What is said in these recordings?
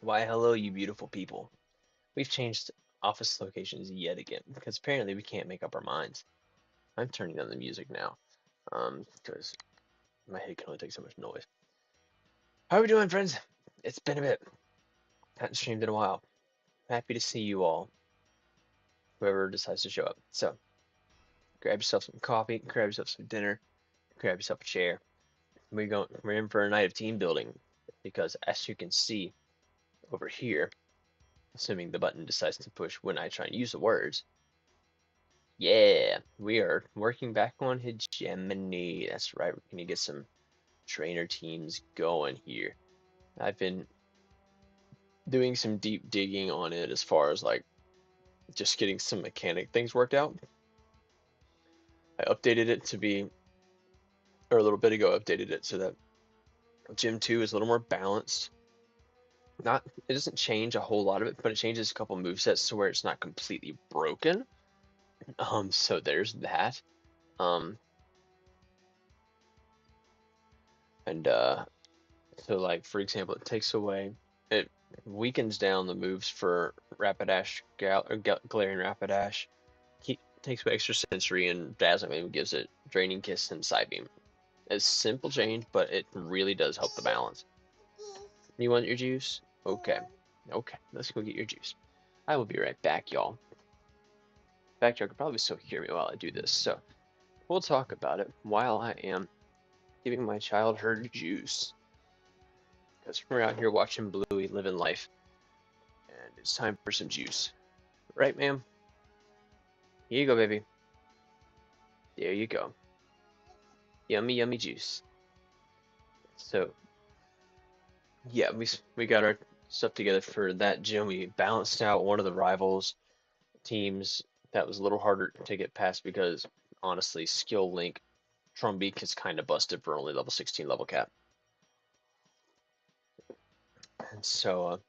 Why, hello, you beautiful people. We've changed office locations yet again because apparently we can't make up our minds. I'm turning down the music now, because my head can only take so much noise. How are we doing, friends? It's been a bit. Haven't streamed in a while. Happy to see you all, whoever decides to show up. So, grab yourself some coffee, grab yourself some dinner, grab yourself a chair. We're in for a night of team building because, as you can see over here, assuming the button decides to push when I try and use the words. Yeah, we are working back on Hegemony. That's right, we're gonna get some trainer teams going here. I've been doing some deep digging on it as far as like just getting some mechanic things worked out. I updated it to be, or a little bit ago, updated it so that Gym 2 is a little more balanced. Not, it doesn't change a whole lot of it, but it changes a couple movesets to where it's not completely broken. So there's that. Um, and So, like, for example, it weakens down the moves for Rapidash, Galarian Rapidash. Takes away extra sensory, and Dazzling Gleam gives it Draining Kiss and Psybeam. It's a simple change, but it really does help the balance. You want your juice? Okay. Okay, let's go get your juice. I will be right back, y'all. Back, y'all could probably still hear me while I do this, so we'll talk about it while I am giving my child her juice. Because we're out here watching Bluey living life. And it's time for some juice. Right, ma'am? Here you go, baby. There you go. Yummy, yummy juice. So, yeah, we got our stuff together for that gym. We balanced out one of the rivals teams that was a little harder to get past because, honestly, Skill Link Trumbeak is kind of busted for only level 16 level cap. And so,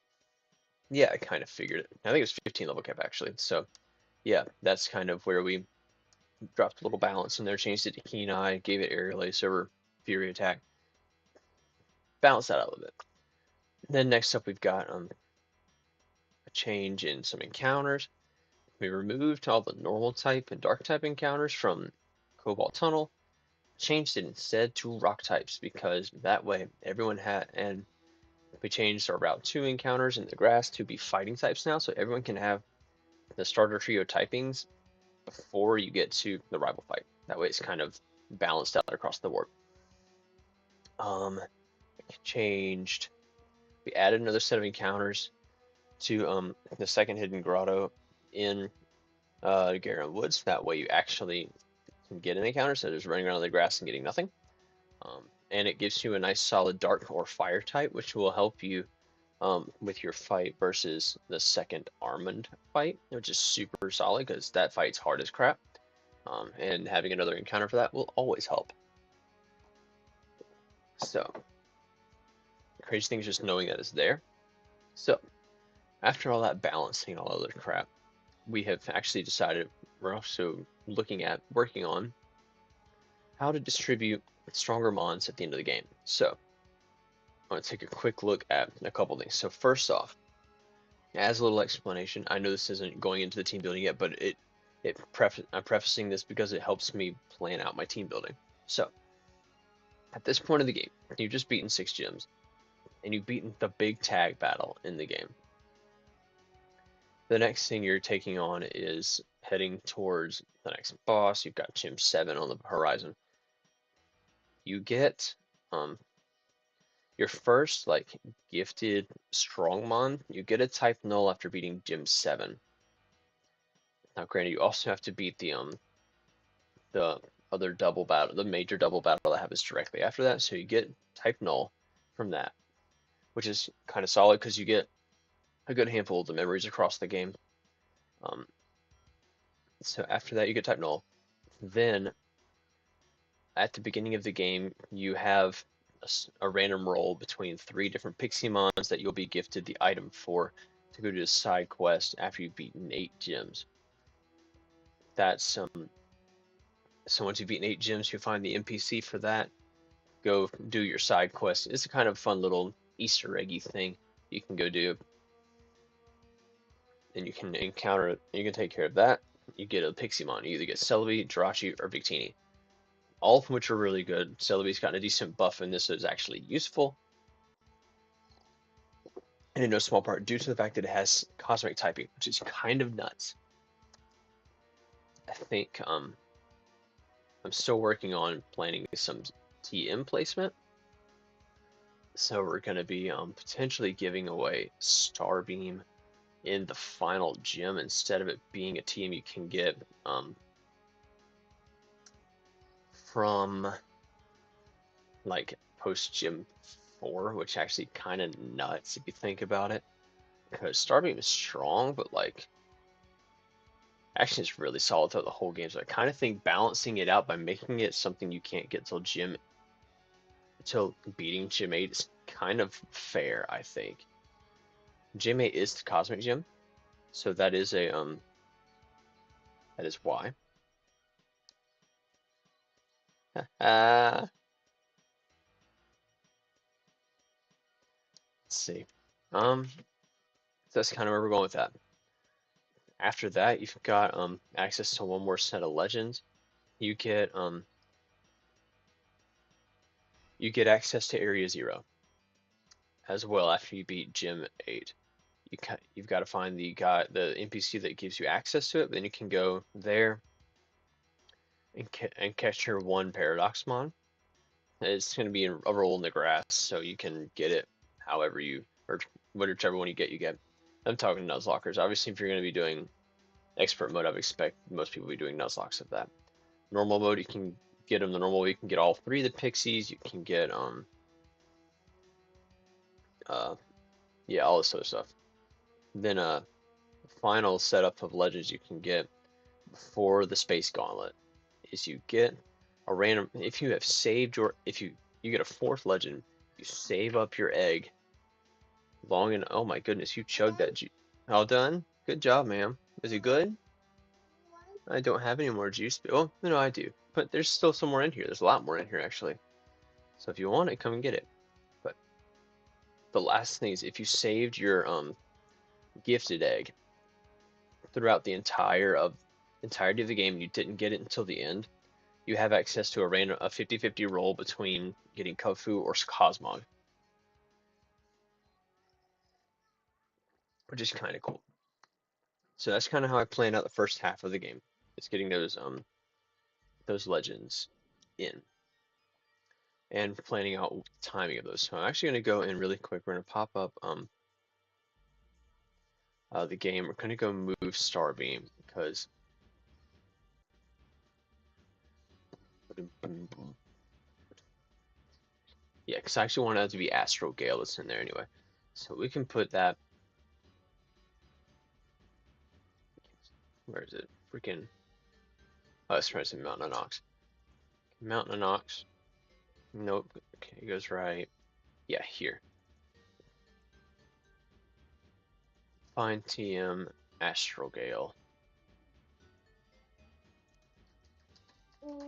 yeah, I kind of figured it. I think it was 15 level cap, actually. So, yeah, that's kind of where we dropped a little balance in there, changed it to Keen Eye, gave it Aerial Ace over Fury Attack. Balance that out a little bit. Then next up we've got a change in some encounters. We removed all the normal type and dark type encounters from Cobalt Tunnel, changed it instead to rock types because that way everyone had, and we changed our Route 2 encounters in the grass to be fighting types now, so everyone can have the starter trio typings before you get to the rival fight. That way it's kind of balanced out across the board. Changed. We added another set of encounters to the second hidden grotto in Garum Woods. That way you actually can get an encounter instead of just running around in the grass and getting nothing. And it gives you a nice solid dark or fire type, which will help you with your fight versus the second Armand fight, which is super solid because that fight's hard as crap. And having another encounter for that will always help. So, crazy thing is just knowing that it's there. So, after all that balancing, all other crap, we have actually decided we're also working on how to distribute stronger mons at the end of the game. So, I want to take a quick look at a couple things. So, first off, as a little explanation, I know this isn't going into the team building yet, but I'm prefacing this because it helps me plan out my team building. So, at this point of the game, you've just beaten 6 gyms, and you've beaten the big tag battle in the game. The next thing you're taking on is heading towards the next boss. You've got Gym 7 on the horizon. You get your first like gifted Strongmon. You get a type null after beating Gym 7. Now, granted, you also have to beat the other double battle, the major double battle that happens directly after that. So you get type null from that, which is kind of solid because you get a good handful of the memories across the game. So after that, you get type null. Then at the beginning of the game, you have a random roll between 3 different Pixie-mons that you'll be gifted the item for to go to a side quest after you've beaten 8 gyms. That's so once you've beaten 8 gyms, you find the NPC for that. Go do your side quest. It's a kind of fun little Easter eggy thing you can go do, and you can encounter, you can take care of that. You get a Piximon. You either get Celebi, Jirachi, or Victini. All of which are really good. Celebi's gotten a decent buff in this, so it's actually useful. And in no small part due to the fact that it has cosmic typing, which is kind of nuts. I think I'm still working on planning some TM placement. So we're going to be potentially giving away Starbeam in the final gym instead of it being a TM you can get from like post gym 4, which actually kind of nuts if you think about it. Because Starbeam is strong, but like actually it's really solid throughout the whole game. So I kind of think balancing it out by making it something you can't get till beating Gym 8 is kind of fair, I think. Gym 8 is the Cosmic Gym, so that is why. Let's see. So that's kind of where we're going with that. After that, you've got access to one more set of legends. You get access to Area 0 as well after you beat Gym 8. You've got to find the NPC that gives you access to it, but then you can go there and catch your one Paradoxmon. It's going to be a roll in the grass, so you can get it however or whichever one you get, you get. I'm talking Nuzlockers. Obviously, if you're going to be doing expert mode, I would expect most people to be doing Nuzlocks of that. Normal mode, you can get them the normal way. You can get all 3 of the Pixies. You can get yeah, all this sort of stuff. Then final setup of legends you can get for the Space Gauntlet is you get a random, if you have saved if you get a 4th legend, you save up your egg long and oh my goodness, you chugged that juice. All done? Good job, ma'am. Is it good? I don't have any more juice. Oh, no, I do. But there's still some more in here. There's a lot more in here, actually. So if you want it, come and get it. But the last thing is if you saved your gifted egg throughout the entirety of the game and you didn't get it until the end, you have access to a 50-50 roll between getting Kofu or Cosmog, which is kind of cool. So that's kind of how I planned out the first half of the game. It's getting those legends in and planning out timing of those. So I'm actually going to go in really quick. We're going to pop up the game. We're going to go move Starbeam because yeah, because I actually want it to be Astral Gale that's in there anyway. So we can put that. Where is it? Freaking. Oh, it's trying to say Mountain Ox. Mountain Ox. Nope. Okay, it goes right. Yeah, here. Find TM Astral Gale. Okay,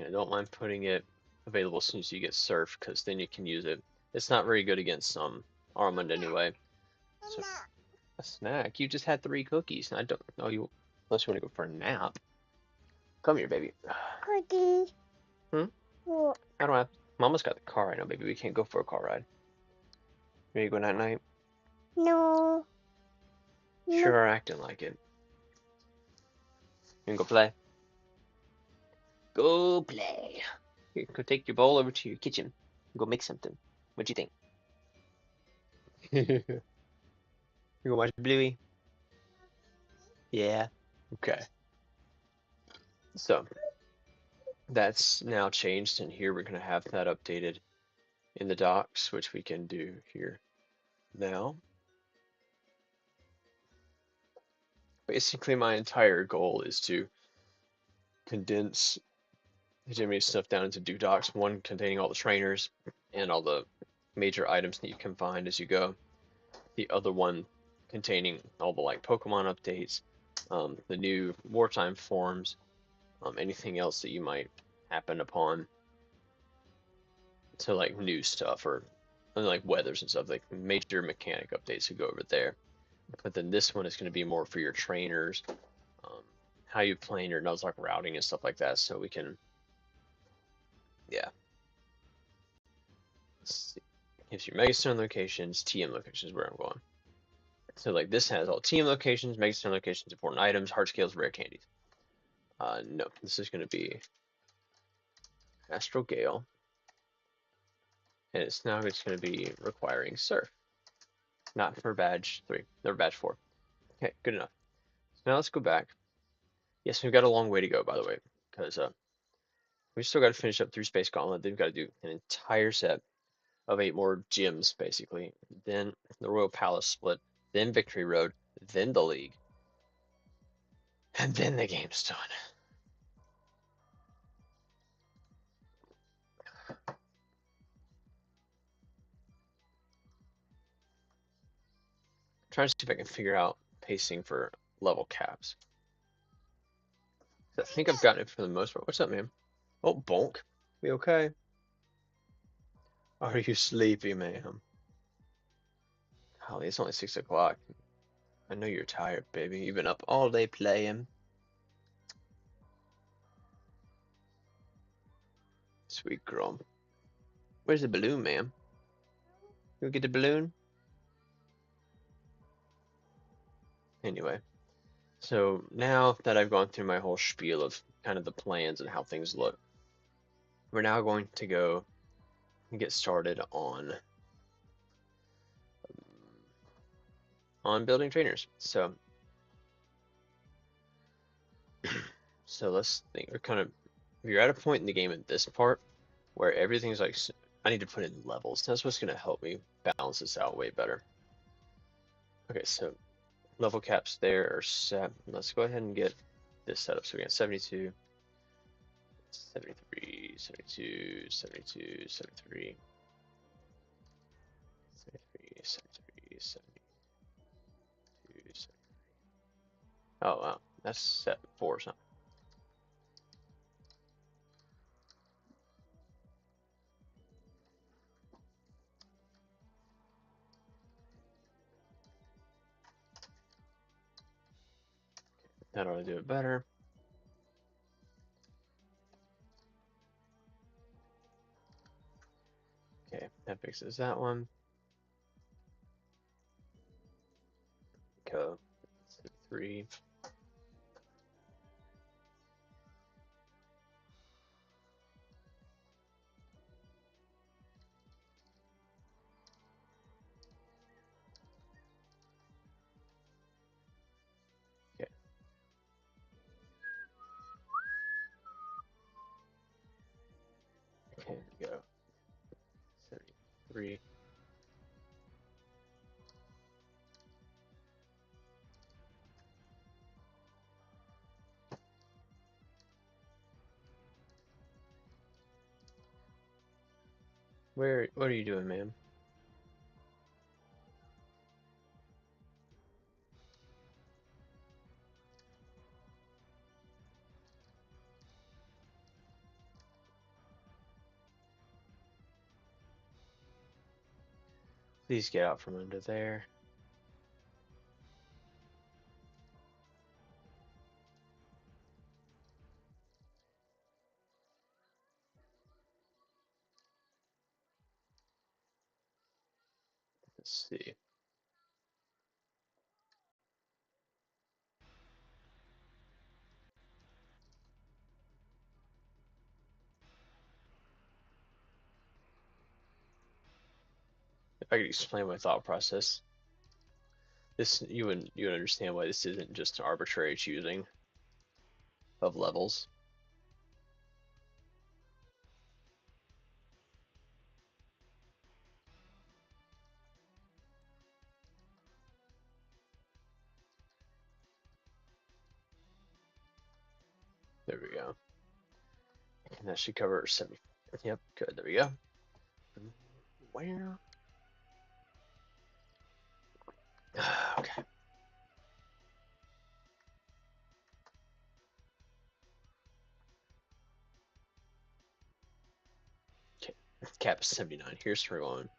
I don't mind putting it available as soon as you get Surf, because then you can use it. It's not very good against Armand anyway. So, a snack? You just had 3 cookies. I don't know you unless you want to go for a nap. Come here, baby. Cookie. Hmm? What? I don't have. Mama's got the car right now, baby. We can't go for a car ride. Ready to go night night? No. Sure are acting like it. You can go play. Go play. Here, go take your bowl over to your kitchen. Go make something. What do you think? You go watch Bluey? Yeah. Okay. So that's now changed, and here we're going to have that updated in the docs, which we can do here now. Basically, my entire goal is to condense Hegemony stuff down into 2 docs, one containing all the trainers and all the major items that you can find as you go. The other one containing all the like Pokemon updates, the new wartime forms, anything else that you might happen upon. So like new stuff or like weathers and stuff, like major mechanic updates to go over there. But then this one is going to be more for your trainers, um, how you plan your Nuzlocke routing and stuff like that. So we can, yeah. Let's see. Gives you Megastone locations, TM locations where I'm going. So like this has all TM locations, Megastone locations, important items, heart scales, rare candies. No, this is going to be Astral Gale, and it's now it's going to be requiring Surf, not for badge 3, or badge 4. Okay, good enough. So now let's go back. Yes, we've got a long way to go, by the way, because we still got to finish up through Space Gauntlet. They've got to do an entire set of 8 more gyms, basically. Then the Royal Palace split, then Victory Road, then the League, and then the game's done. I'm trying to see if I can figure out pacing for level caps. I think I've gotten it for the most part. What's up, man? Oh, Bonk. We okay? Are you sleepy, ma'am? Holly, it's only 6 o'clock. I know you're tired, baby. You've been up all day playing. Sweet girl. Where's the balloon, ma'am? You get the balloon? Anyway, so now that I've gone through my whole spiel of kind of the plans and how things look, we're now going to go and get started on building trainers. So let's think. We're kind of if you're at a point in the game at this part where everything's like I need to put in levels. That's what's going to help me balance this out way better. Okay, so level caps there are set. Let's go ahead and get this set up. So we got 72, 73, 72, 72, 73, 73, 73, 72, 73. Oh, wow. That's set 4 or something. That ought to do it better. Okay, that fixes that one. Go 3. Okay. Okay, go 73. What are you doing, ma'am? Please get out from under there. Let's see. If I could explain my thought process, this you would understand why this isn't just an arbitrary choosing of levels. There we go. And that should cover 70. Yep, good. There we go. Where? Okay. Okay. Cap is 79. Here's 3 on.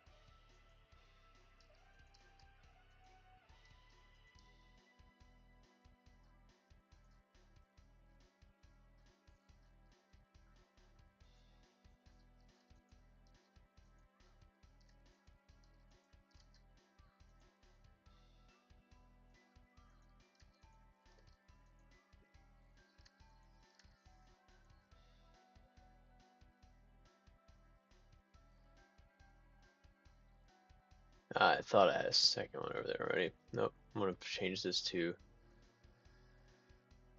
I thought I had a second one over there already. Nope. I'm gonna change this to.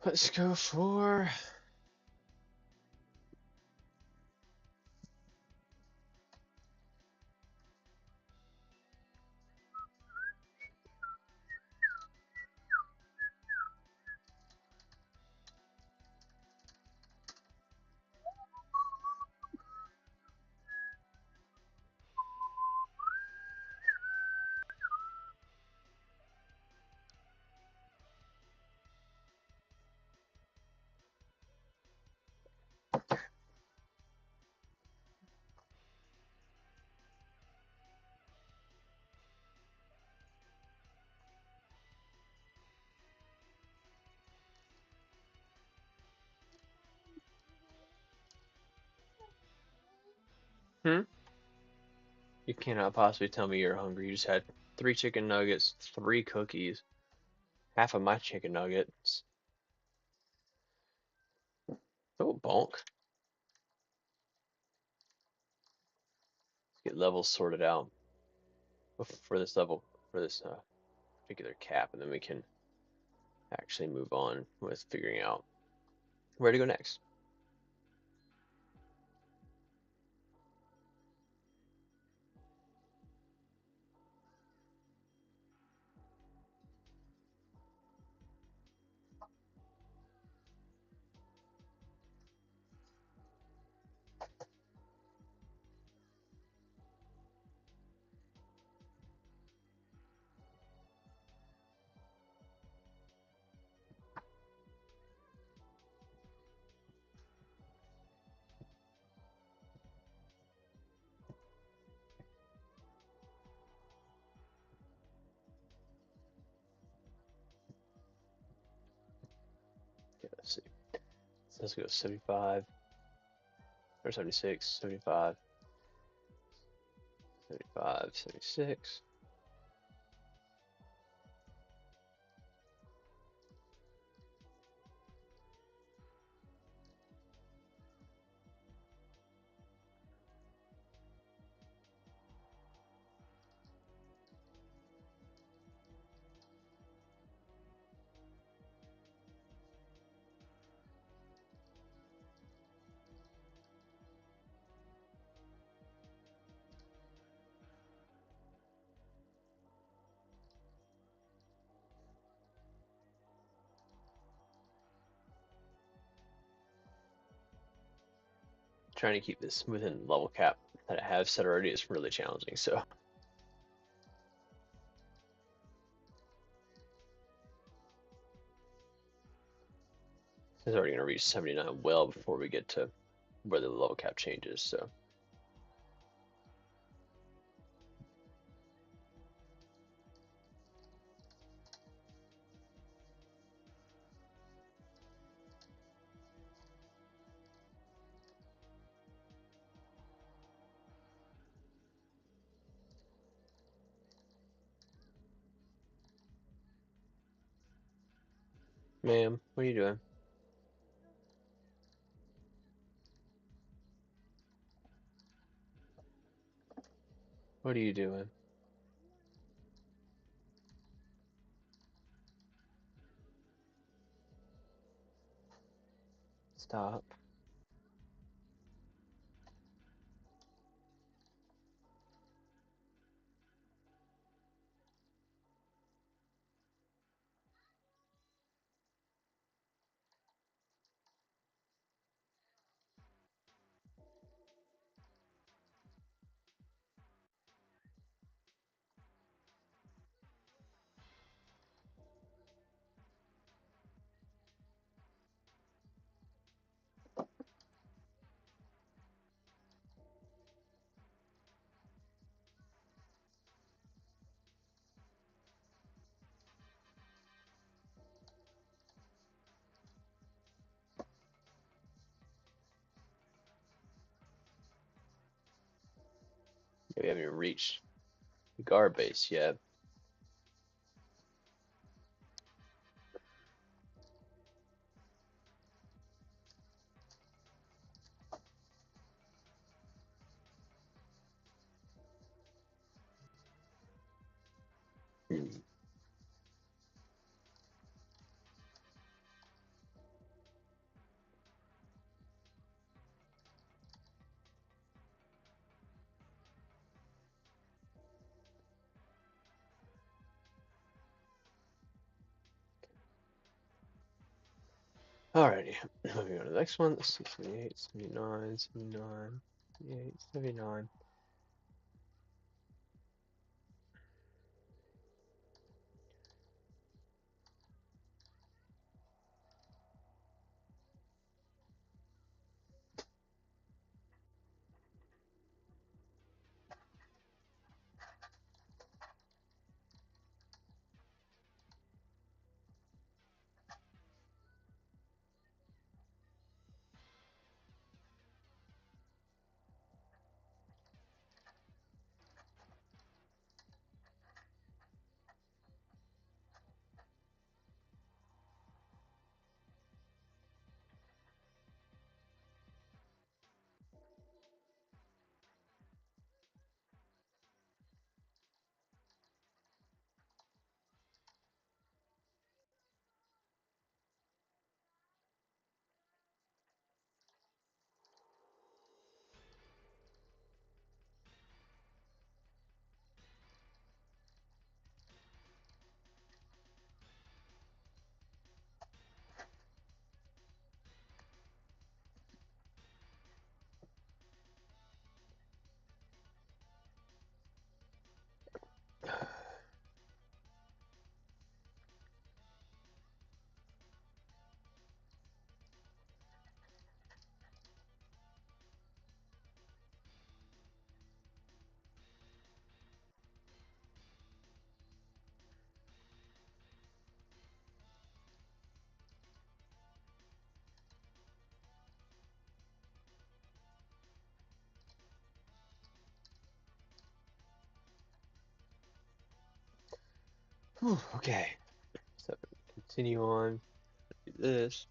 Let's go for. Hmm? You cannot possibly tell me you're hungry. You just had 3 chicken nuggets, 3 cookies, half of my chicken nuggets. Oh, bonk. Let's get levels sorted out for this level, for this particular cap, and then we can actually move on with figuring out where to go next. Okay, let's see. So let's go 75 or 76, 75, 75, 76. Trying to keep this within the level cap that I have set already is really challenging. So it's already going to reach 79 well before we get to where the level cap changes. So ma'am, what are you doing? What are you doing? Stop. We haven't even reached the guard base yet. Alrighty, moving on to the next one. 78, 79, 79, 78, 79. Whew, okay, so continue on. Do this.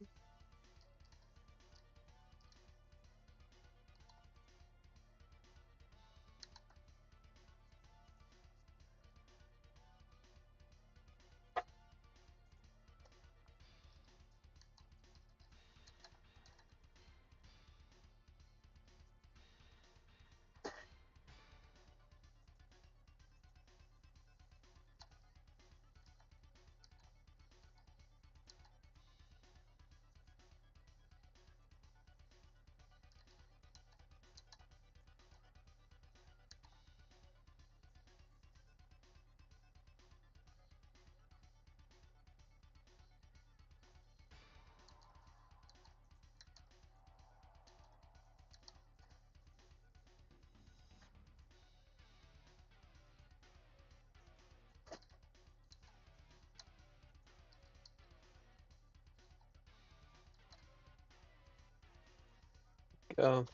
Go.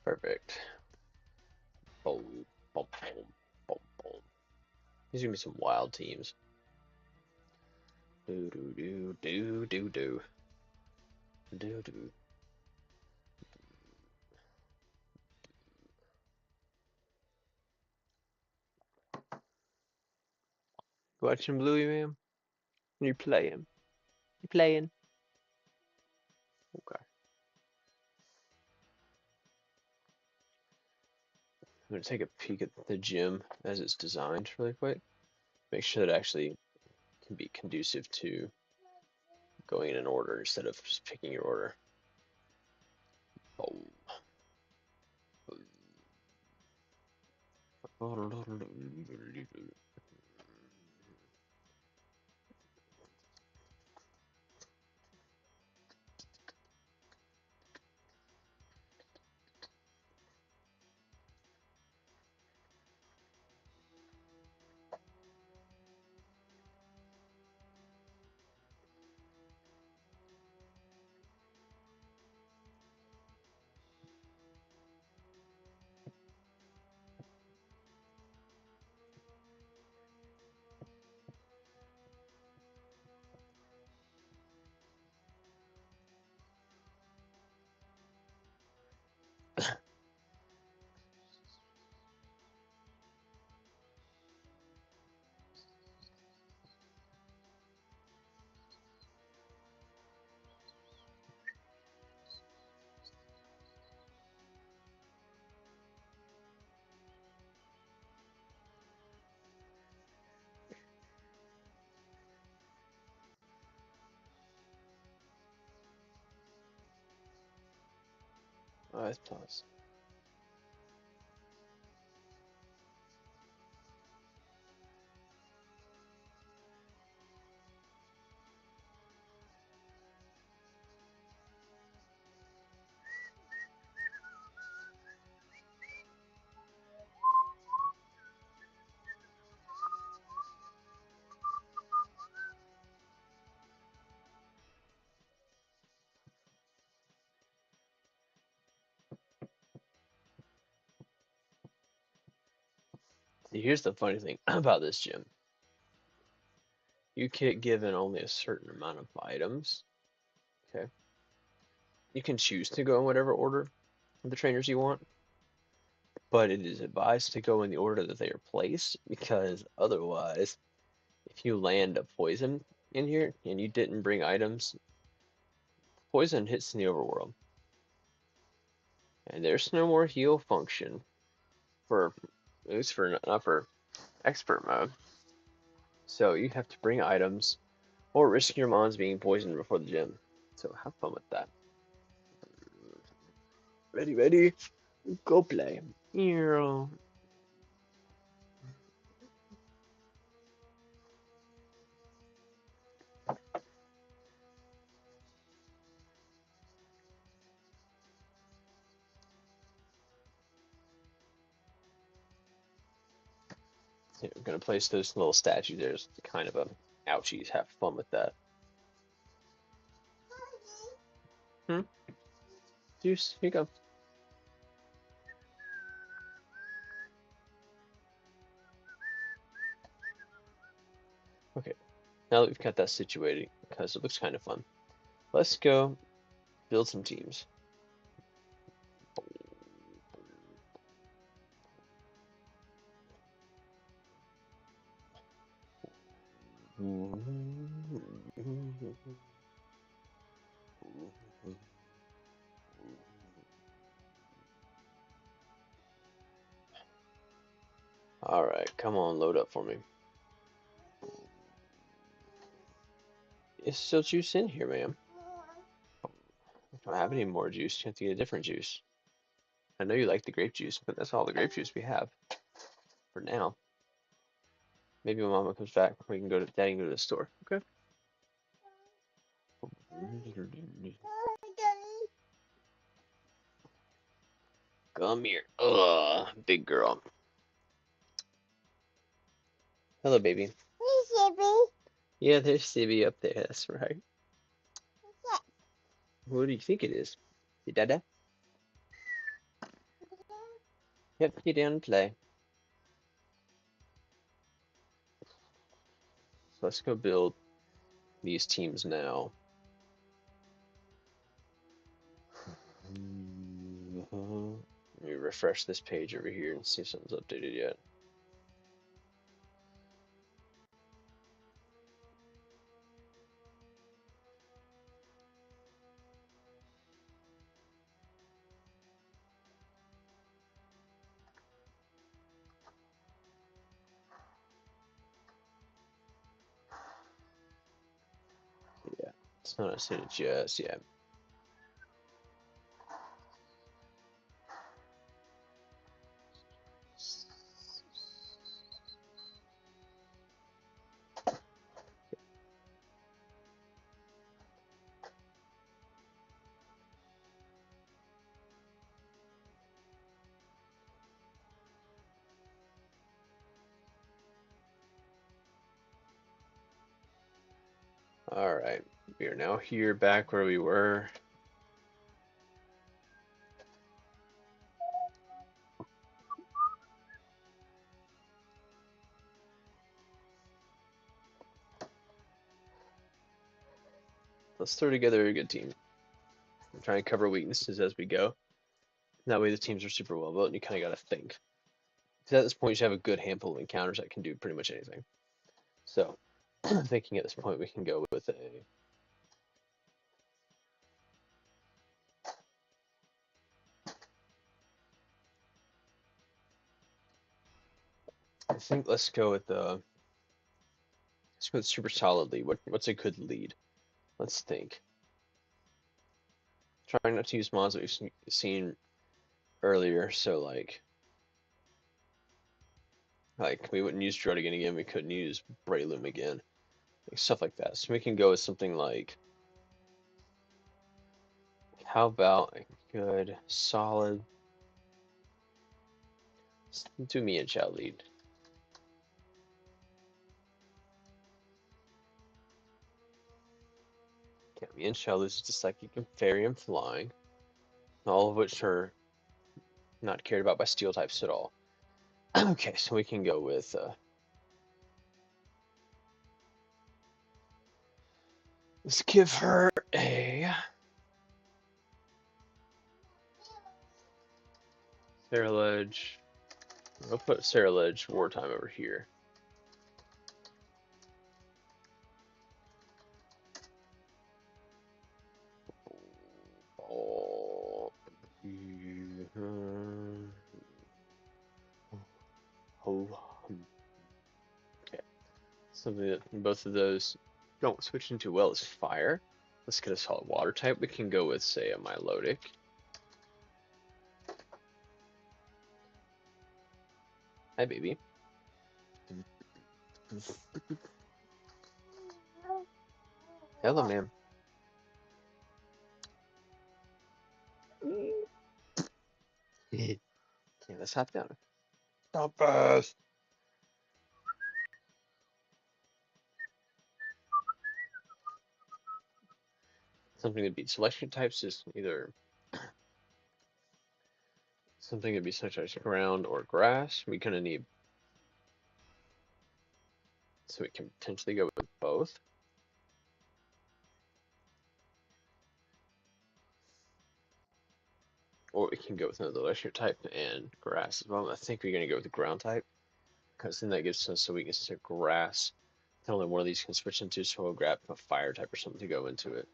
Perfect. Boom, boom, boom, boom, boom. These are gonna be some wild teams. Do do do do do do do do. Watching Bluey, man? You playing? You playing? Okay. I'm gonna take a peek at the gym as it's designed really quick. Make sure that it actually can be conducive to going in an order instead of just picking your order. Boom. Let's pause. See, here's the funny thing about this gym. You get given only a certain amount of items. Okay. You can choose to go in whatever order of the trainers you want, but it is advised to go in the order that they are placed because otherwise, if you land a poison in here and you didn't bring items, poison hits in the overworld. And there's no more heal function for, at least for, not for expert mode. So you have to bring items or risk your mons being poisoned before the gym. So have fun with that. Ready, ready, go play. Yeah, we're gonna place those little statues there as kind of a ouchies. Have fun with that. Hmm? Juice, here you go. Okay, now that we've got that situated, because it looks kind of fun, let's go build some teams. Alright, come on, load up for me. It's still juice in here, ma'am. I don't have any more juice. You have to get a different juice. I know you like the grape juice, but that's all the grape juice we have for now. Maybe when Mama comes back, we can go to Daddy can go to the store. Okay. Come here. Ugh, big girl. Hello, baby. Yeah, there's Sibby up there. That's right. What do you think it is? Your dada? Yep, get down and play. So let's go build these teams now. Let me refresh this page over here and see if something's updated yet. Yeah, it's not updated just yet. All right, we are now here back where we were. Let's throw together a good team. I'm trying to cover weaknesses as we go. That way the teams are super well built and you kind of got to think. Because at this point you should have a good handful of encounters that can do pretty much anything. So, thinking at this point we can go with a... I think let's go with the... Let's go with super solid lead. What's a good lead? Let's think. Trying not to use mods that we've seen earlier, so like we wouldn't use Druddigan again, we couldn't use Breloom again. Like, stuff like that. So we can go with something like, how about a good solid, do me and Chow lead. Yeah, me and Chow loses to Psychic and Fairy and Flying, all of which are not cared about by Steel types at all. Okay, so we can go with let's give her a Ceruledge. We'll put Ceruledge Wartime over here. Oh. Okay. Something that both of those don't switch into well is fire. Let's get a solid water type. We can go with, say, a Milotic. Hi, baby. Hello, ma'am. Okay, let's hop down. Stop us. Something that beats selection types is either something that beats such as ground or grass. We kind of need, so we can potentially go with both. Or we can go with another electric type and grass as well. I think we're going to go with the ground type, because then that gives us a weakness to grass. Only one of these can switch into, so we'll grab a fire type or something to go into it.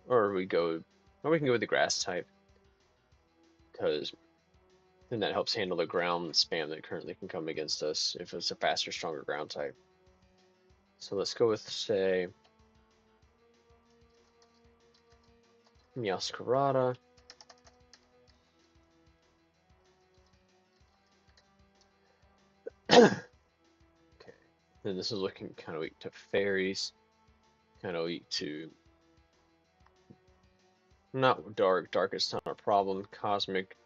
Or we can go with the grass type, because then that helps handle the ground spam that currently can come against us if it's a faster, stronger ground type. So let's go with, say, Meowscarada. Okay. Then this is looking kind of weak to fairies, kind of weak to not dark. Dark is not a problem. Cosmic,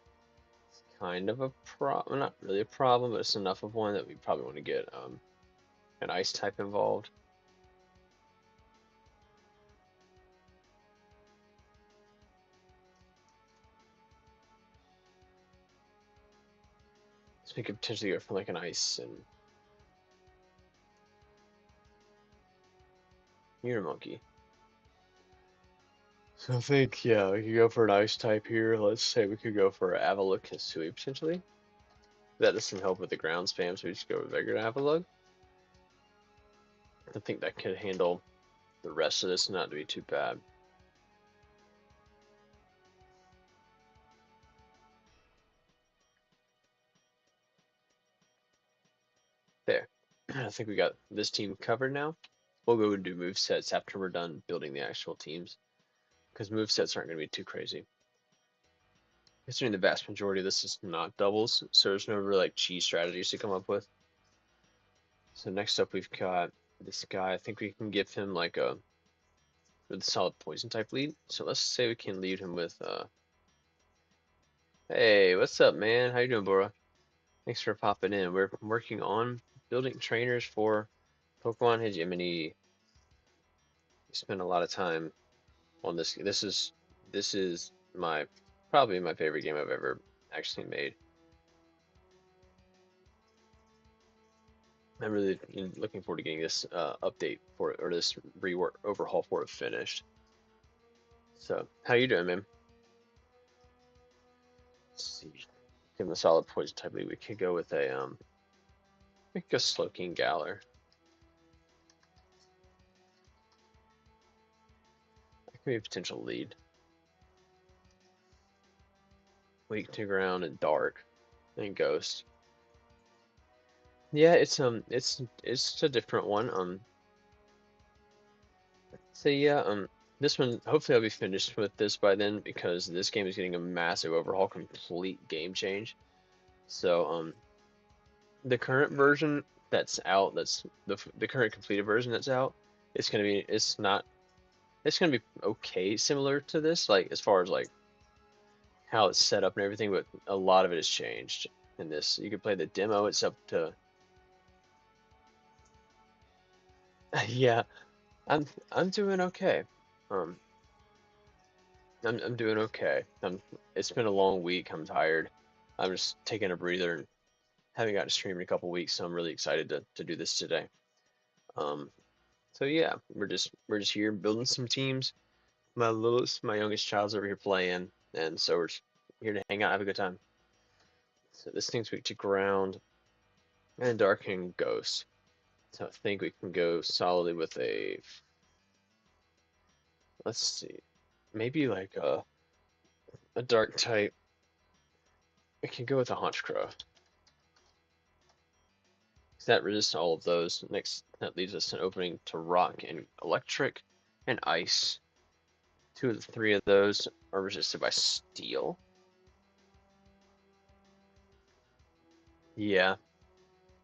kind of a problem. Not really a problem, but it's enough of one that we probably want to get an ice type involved. So we could potentially go for like an ice and Unimonkey. So I think, yeah, we could go for an ice type here. Let's say we could go for Avalugg Hisui potentially. That doesn't help with the ground spam, so we just go with regular Avalugg. I think that could handle the rest of this, not to be too bad. There. I think we got this team covered now. We'll go and do move sets after we're done building the actual teams, because move sets aren't going to be too crazy. Considering the vast majority of this is not doubles, so there's no real like cheese strategies to come up with. So next up we've got this guy. I think we can give him like a with a solid poison type lead. So let's say we can lead him with hey, what's up, man? How you doing, Bora? Thanks for popping in. We're working on building trainers for Pokemon Hegemony. We spent a lot of time on this. This is my probably my favorite game I've ever actually made. I'm really looking forward to getting this update for it, or this rework overhaul for it finished. So, how you doing, man? Let's see. Give him a solid poison type lead. We could go with we could go Slowking Galar. That could be a potential lead. Weak to ground and dark, and ghost. Yeah, it's a different one. So yeah, This one, hopefully I'll be finished with this by then because this game is getting a massive overhaul, complete game change. So, the current version that's out, that's the current completed version that's out, it's not, it's gonna be okay, similar to this, like as far as like how it's set up and everything, but a lot of it has changed in this. You can play the demo, it's up to, yeah, I'm doing okay. Um, I'm doing okay. It's been a long week. I'm tired. I'm just taking a breather and haven't got to stream in a couple weeks, so I'm really excited to do this today. Um, so yeah, we're just here building some teams. My youngest child's over here playing, and so we're just here to hang out, have a good time. So this thing's weak to ground and darkening ghost. So I think we can go solidly with a, let's see, maybe like a dark type. We can go with a haunch crow. That resists all of those. Next, that leaves us an opening to rock and electric and ice. Two of the three of those are resisted by steel. Yeah,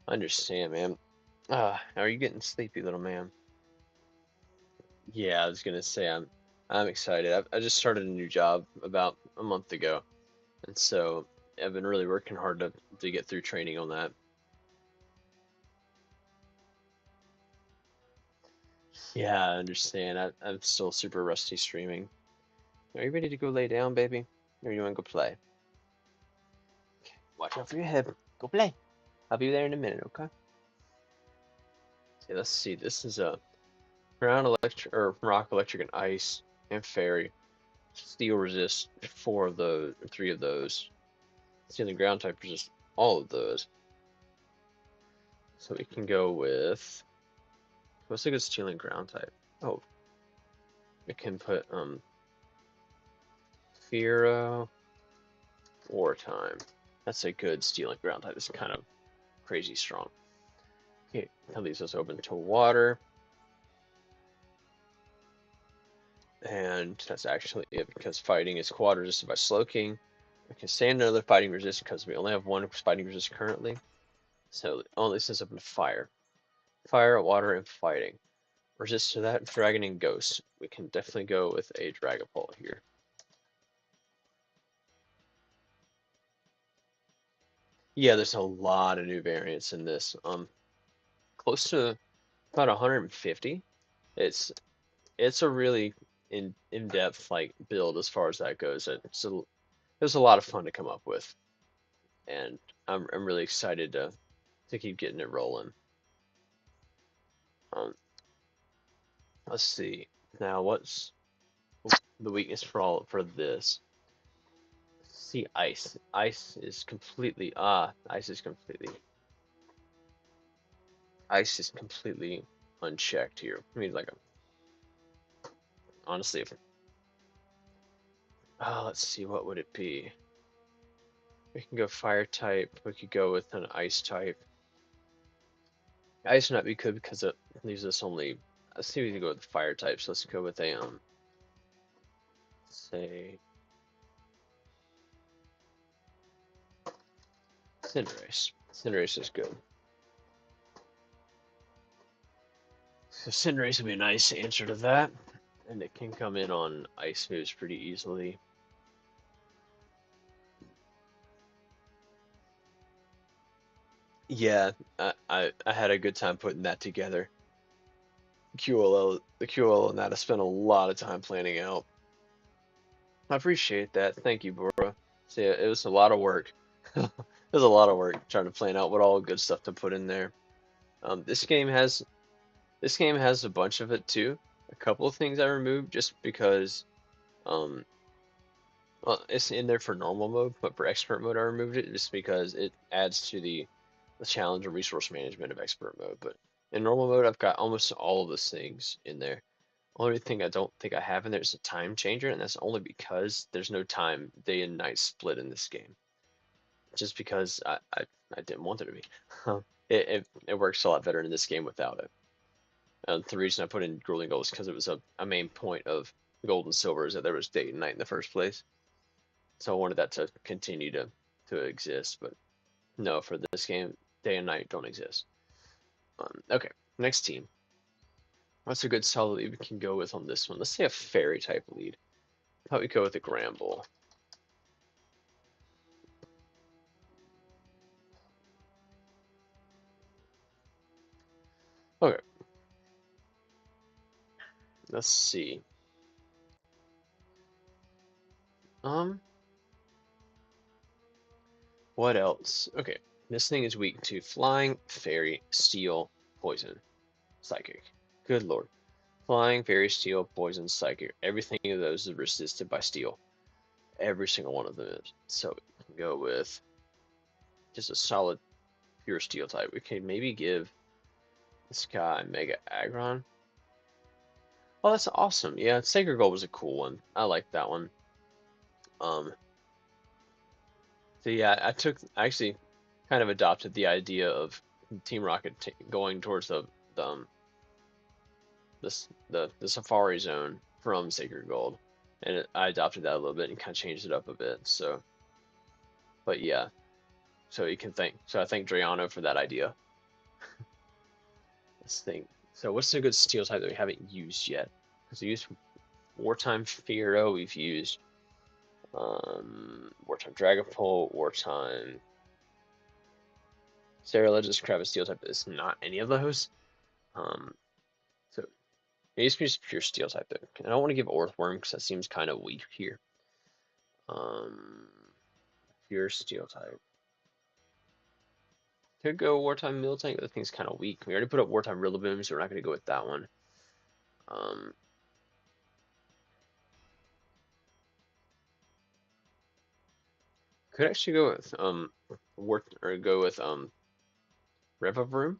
I understand, man. Are you getting sleepy, little man? Yeah, I was gonna say I'm excited. I just started a new job about a month ago, and so I've been really working hard to get through training on that. Yeah, I understand. I'm still super rusty streaming. Are you ready to go lay down, baby? Or you wanna go play? Watch out for your head. Go play. I'll be there in a minute, okay? Okay, let's see. This is a ground electric or rock, electric, and ice and fairy. Steel resists four of those, or three of those. Steel and ground type resist all of those. So we can go with, what's a good steel and ground type? Oh, we can put Firo Wartime. That's a good steel and ground type. It's kind of crazy strong. Okay, that leaves us open to water. And that's actually it because fighting is quad resisted by Slowking. We can stand another fighting resist because we only have one fighting resist currently. So it only sets up in fire. Fire, water, and fighting. Resist to that, dragon and ghost. We can definitely go with a Dragapult here. Yeah, there's a lot of new variants in this. Close to about 150. It's it's a really in-depth like build as far as that goes. It was a lot of fun to come up with, and I'm really excited to keep getting it rolling. Um, let's see. Now, what's the weakness for this? See, ice. Ice is completely unchecked here. I mean, like, honestly, if, let's see, what would it be? We can go fire type. We could go with an ice type. Ice would not be good because it leaves us only. Let's see if we can go with the fire types. Let's go with a say Cinderace. Cinderace is good. So Cinderace would be a nice answer to that, and it can come in on ice moves pretty easily. Yeah, I had a good time putting that together. The QLL and that I spent a lot of time planning out. I appreciate that. Thank you, Bora. So yeah, it was a lot of work. It was a lot of work trying to plan out what all good stuff to put in there. Um, this game has this game has a bunch of it too. A couple of things I removed just because um well, it's in there for normal mode, but for expert mode I removed it just because it adds to the challenge and resource management of expert mode. But in normal mode I've got almost all of those things in there. Only thing I don't think I have in there is a time changer, and that's only because there's no time day and night split in this game. Just because I didn't want there to be. It works a lot better in this game without it. The reason I put in Grueling Gold is because it was a main point of gold and silver is that there was day and night in the first place. So I wanted that to continue to exist, but no, for this game, day and night don't exist. Okay, next team. What's a good solid lead we can go with on this one? Let's say a fairy type lead. How about we go with a Gramble? Okay, let's see. Um, what else? Okay, this thing is weak to flying, fairy, steel, poison, psychic. Good lord. Flying, fairy, steel, poison, psychic. Everything of those is resisted by steel. Every single one of them is. So we can go with just a solid pure steel type. We can maybe give this guy Mega Aggron. Oh, that's awesome. Yeah, Sacred Gold was a cool one. I like that one. Um, so yeah, I actually kind of adopted the idea of Team Rocket going towards the the Safari Zone from Sacred Gold, and I adopted that a little bit and kind of changed it up a bit. So, but yeah, so you can thank. So I thank Drayano for that idea. Let's think. So what's a good steel type that we haven't used yet? Because we used Wartime Fearow, we've used Wartime Dragapult, Wartime Sarah Crab is steel type, but it's not any of those. Um, so it needs to be just pure steel type though. I don't want to give Earthworm because that seems kind of weak here. Um, Pure steel type. Could go Wartime Miltank, but the thing's kind of weak. We already put up Wartime Rillaboom, so we're not going to go with that one. Um, could actually go with Revavroom,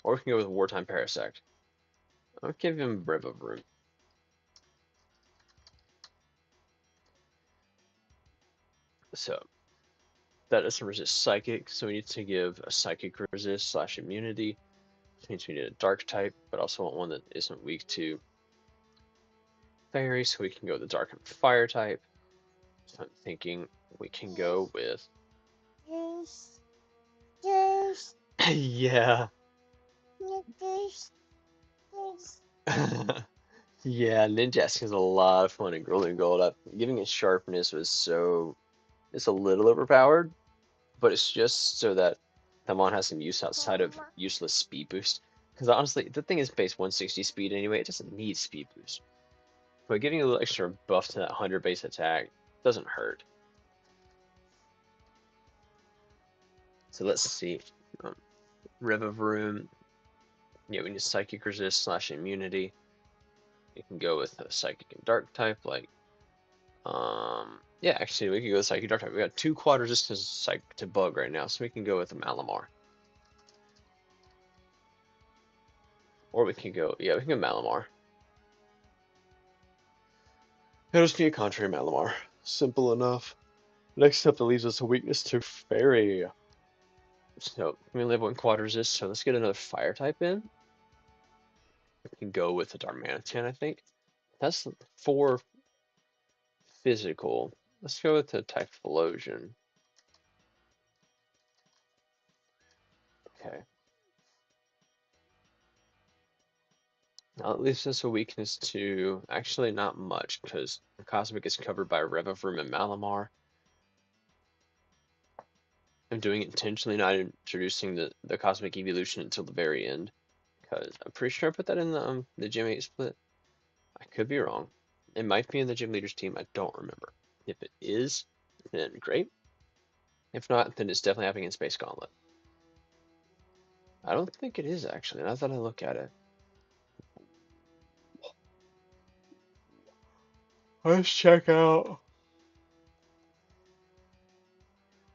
or we can go with Wartime Parasect. I'll give him Revavroom. So that doesn't resist Psychic, so we need to give a Psychic resist slash immunity, which means we need a Dark type, but also want one that isn't weak to Fairy, so we can go with the Dark and Fire type. So I'm thinking we can go with Yes. Yes. yeah. Yes. Yes. Yeah, Ninjask is a lot of fun in Golden Gold. Giving it sharpness was it's a little overpowered, but it's just so that Tamon has some use outside of useless speed boost. Because honestly, the thing is base 160 speed anyway, it doesn't need speed boost. But getting a little extra buff to that 100 base attack doesn't hurt. So let's see. Um, Revavroom. Yeah, we need Psychic Resist slash Immunity. You can go with a Psychic and Dark type, like yeah, actually, we could go with Psychic Dark type. We got 2 quad resistance Psych to Bug right now, so we can go with a Malamar. Or we can go, yeah, we can go Malamar. It'll just be a contrary Malamar. Simple enough. Next up, that leaves us a weakness to Fairy. So, we only have 1 quad resist, so let's get another Fire type in. We can go with a Darmanitan, I think. That's 4 physical. Let's go with the Typhlosion. Okay. Now it leaves us a weakness to actually not much because Cosmic is covered by Revavroom and Malamar. I'm doing it intentionally, not introducing the Cosmic Evolution until the very end because I'm pretty sure I put that in the Gym 8 split. I could be wrong. It might be in the Gym Leaders team. I don't remember. If it is, then great. If not, then it's definitely happening in Space Gauntlet. I don't think it is actually. Now that I look at it. Let's check out.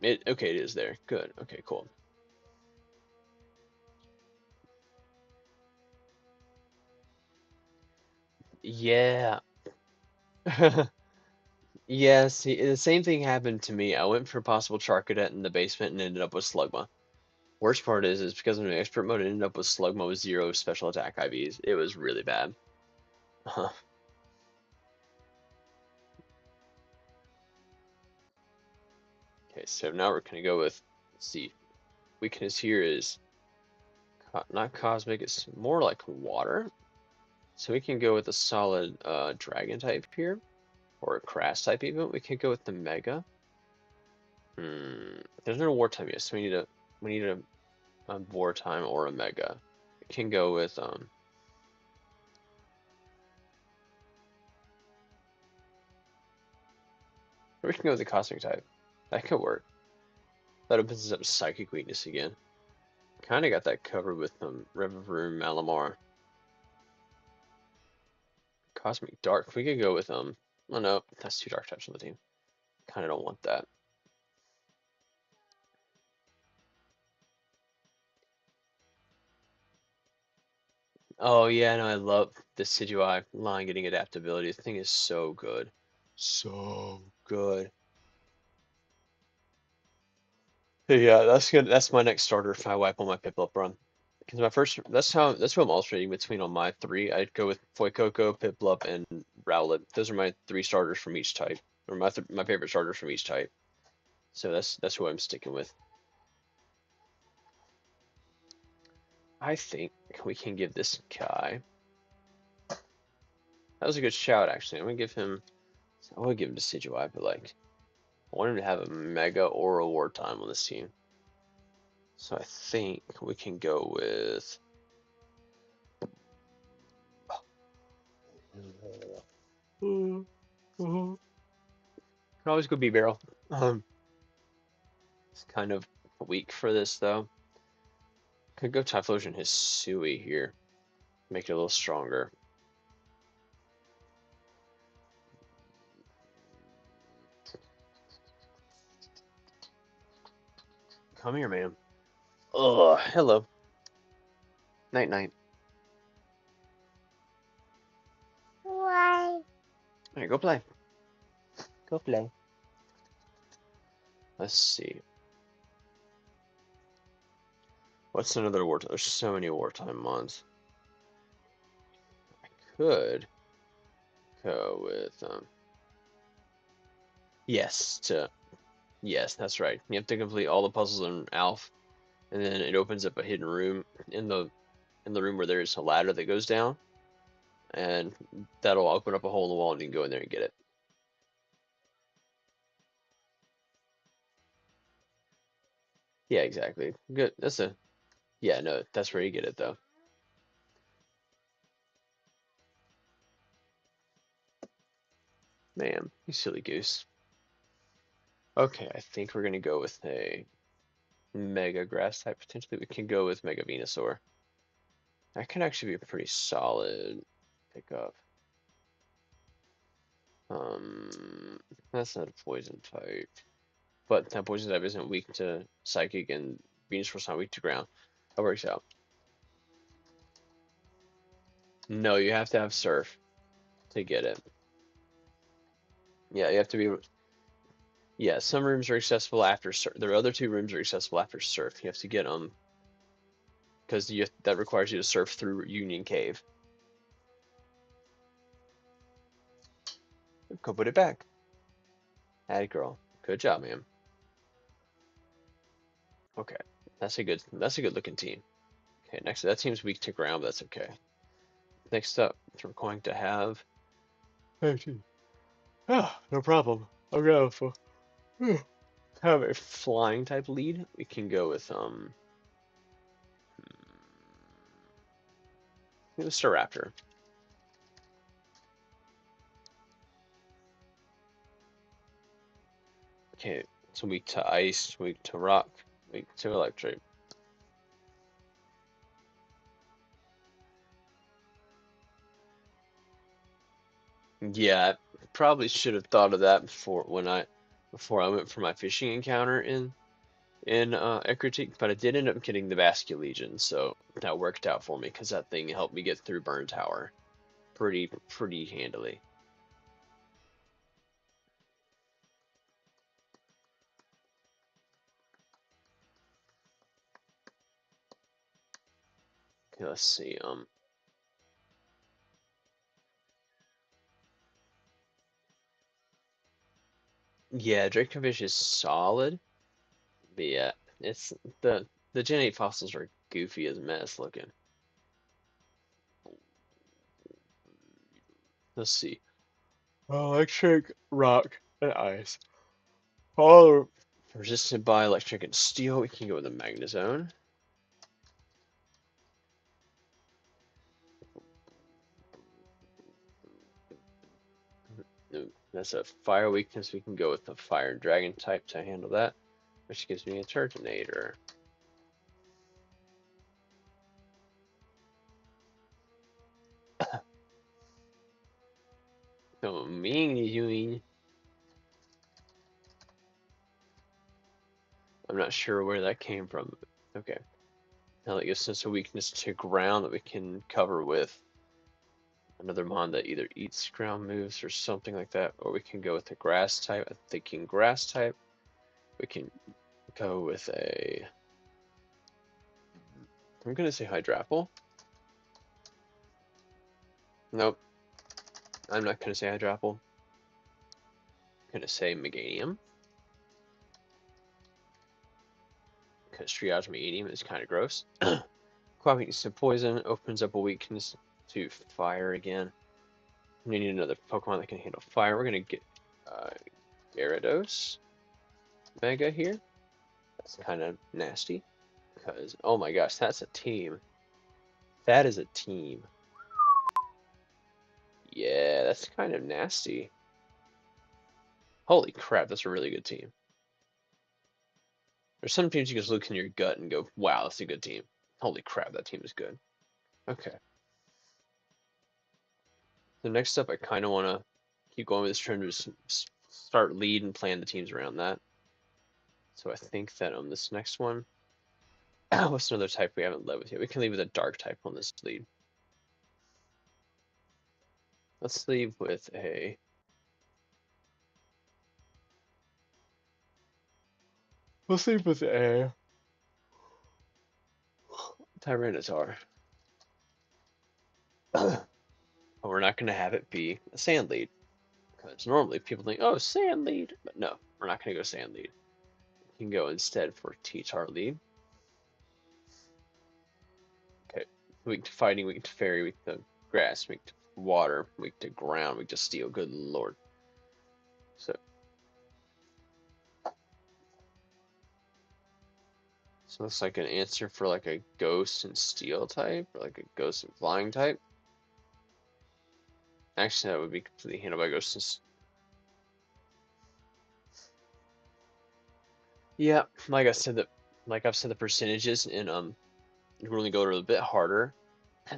Okay, it is there. Good. Okay, cool. Yeah. Yeah, see, the same thing happened to me. I went for possible Charcadet in the basement and ended up with Slugma. Worst part is because of an expert mode, I ended up with Slugma with 0 special attack IVs. It was really bad. Okay, so now we're gonna go with, let's see, weakness here is not cosmic, it's more like water. So we can go with a solid dragon type here, or a crash type even. We could go with the mega. There's no wartime yet, so we need a wartime or a mega. We can go with or we can go with the cosmic type. That could work. That opens up psychic weakness again. Kind of got that covered with Revamp Malamar. Cosmic Dark. We could go with oh no, that's two dark types on the team. Kind of don't want that. Oh yeah, no, I love the Decidueye line getting adaptability. The thing is so good. So good. Yeah, that's good. That's my next starter if I wipe on my Piplup run. Because my first, that's what I'm alternating between on my three. I'd go with Fuecoco, Piplup, and Rowlet. Those are my three starters from each type, or my favorite starters from each type. So that's who I'm sticking with. I think we can give this guy. That was a good shout, actually. I would give him Decidueye, but like, I want him to have a Mega or a Wartime on this team. So I think we can go with. Can always go B-Barrel. It's kind of weak for this though. Could go Typhlosion Hisui here. Make it a little stronger. Come here, man. Ugh, hello. Night night. Why? Alright, go play. Go play. Let's see. What's another wartime? There's so many wartime mons. I could go with yes, that's right. You have to complete all the puzzles in Alph, and then it opens up a hidden room in the room where there's a ladder that goes down, and that'll open up a hole in the wall, and you can go in there and get it. Yeah, exactly. Good. Yeah, no, that's where you get it though. Man, you silly goose. Okay, I think we're gonna go with a Mega Grass type potentially. We can go with Mega Venusaur. That can actually be a pretty solid pickup. That's not a poison type, but that poison type isn't weak to Psychic, and Venusaur's not weak to ground. That works out. No, you have to have Surf to get it. Yeah, you have to be. Yeah, some rooms are accessible after Surf. The other two rooms are accessible after Surf. You have to get them because that requires you to surf through Union Cave. Go put it back. Atta girl. Good job, man. Okay, that's a good looking team. Okay, next that team's weak to ground, but that's okay. Next up, we're going to have. Actually, no problem. I'll go for have a flying type lead. We can go with Mr. Raptor. Okay, it's weak to ice, weak to rock, weak to electric. Yeah, I probably should have thought of that before I went for my fishing encounter in Ekritik, but I did end up getting the Basque Legion, so that worked out for me because that thing helped me get through Burn Tower pretty handily. Okay, let's see. Yeah, Dracovish is solid. But yeah, it's the Gen 8 fossils are goofy as mess looking. Let's see. Electric, rock, and ice. All are resisted by electric and steel. We can go with the Magnezone. No, that's a fire weakness. We can go with the fire and dragon type to handle that, which gives me a Turtonator. So mean doing. I'm not sure where that came from. Okay. Now that gives us a weakness to ground that we can cover with another mon that either eats ground moves or something like that, or we can go with a grass type. I'm thinking grass type. We can go with a. I'm gonna say Hydrapple. Nope, I'm not gonna say Hydrapple. I'm gonna say Meganium. Because Triage Meganium is kind of gross. Quad weakness to poison opens up a weakness to fire again. We need another Pokemon that can handle fire. We're gonna get uh, Gyarados Mega here. That's kind of nasty. Because, oh my gosh, that's a team. That is a team. Yeah, that's kind of nasty. Holy crap, that's a really good team. There's some teams you just look in your gut and go, wow, that's a good team. Holy crap, that team is good. Okay. So next up, I kind of want to keep going with this trend, just start lead and plan the teams around that. So I think that on this next one, what's another type we haven't led with yet? We can leave with a dark type on this lead. Let's leave with a. Let's leave with a Tyranitar. But we're not going to have it be a sand lead. Because normally people think, oh, sand lead. But no, we're not going to go sand lead. We can go instead for T-Tar lead. Okay. Weak to fighting, weak to fairy, weak to grass, weak to water, weak to ground, weak to steel. Good lord. So looks like an answer for like a ghost and steel type, or like a ghost and flying type. Actually, that would be completely handled by ghost and. Yeah, like I said, I've said, the percentages in you really go a little bit harder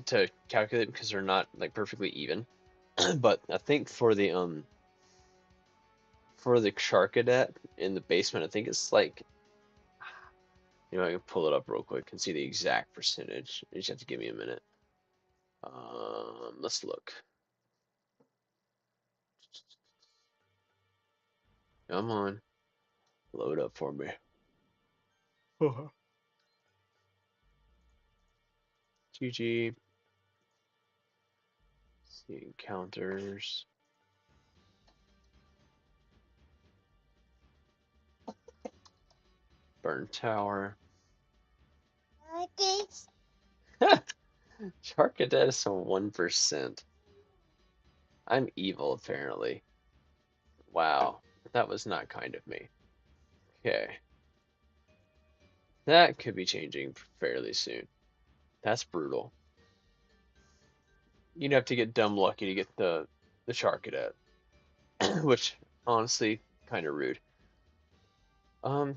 to calculate because they're not like perfectly even. But I think for the Charcadet in the basement, I think it's like, I can pull it up real quick and see the exact percentage. You just have to give me a minute. Let's look. Come on, load up for me. GG. See encounters. Burn Tower. This. Charcadet is a 1%. I'm evil, apparently. Wow, that was not kind of me. Okay. That could be changing fairly soon. That's brutal. You'd have to get dumb lucky to get the Charcadet, which honestly kind of rude. Um,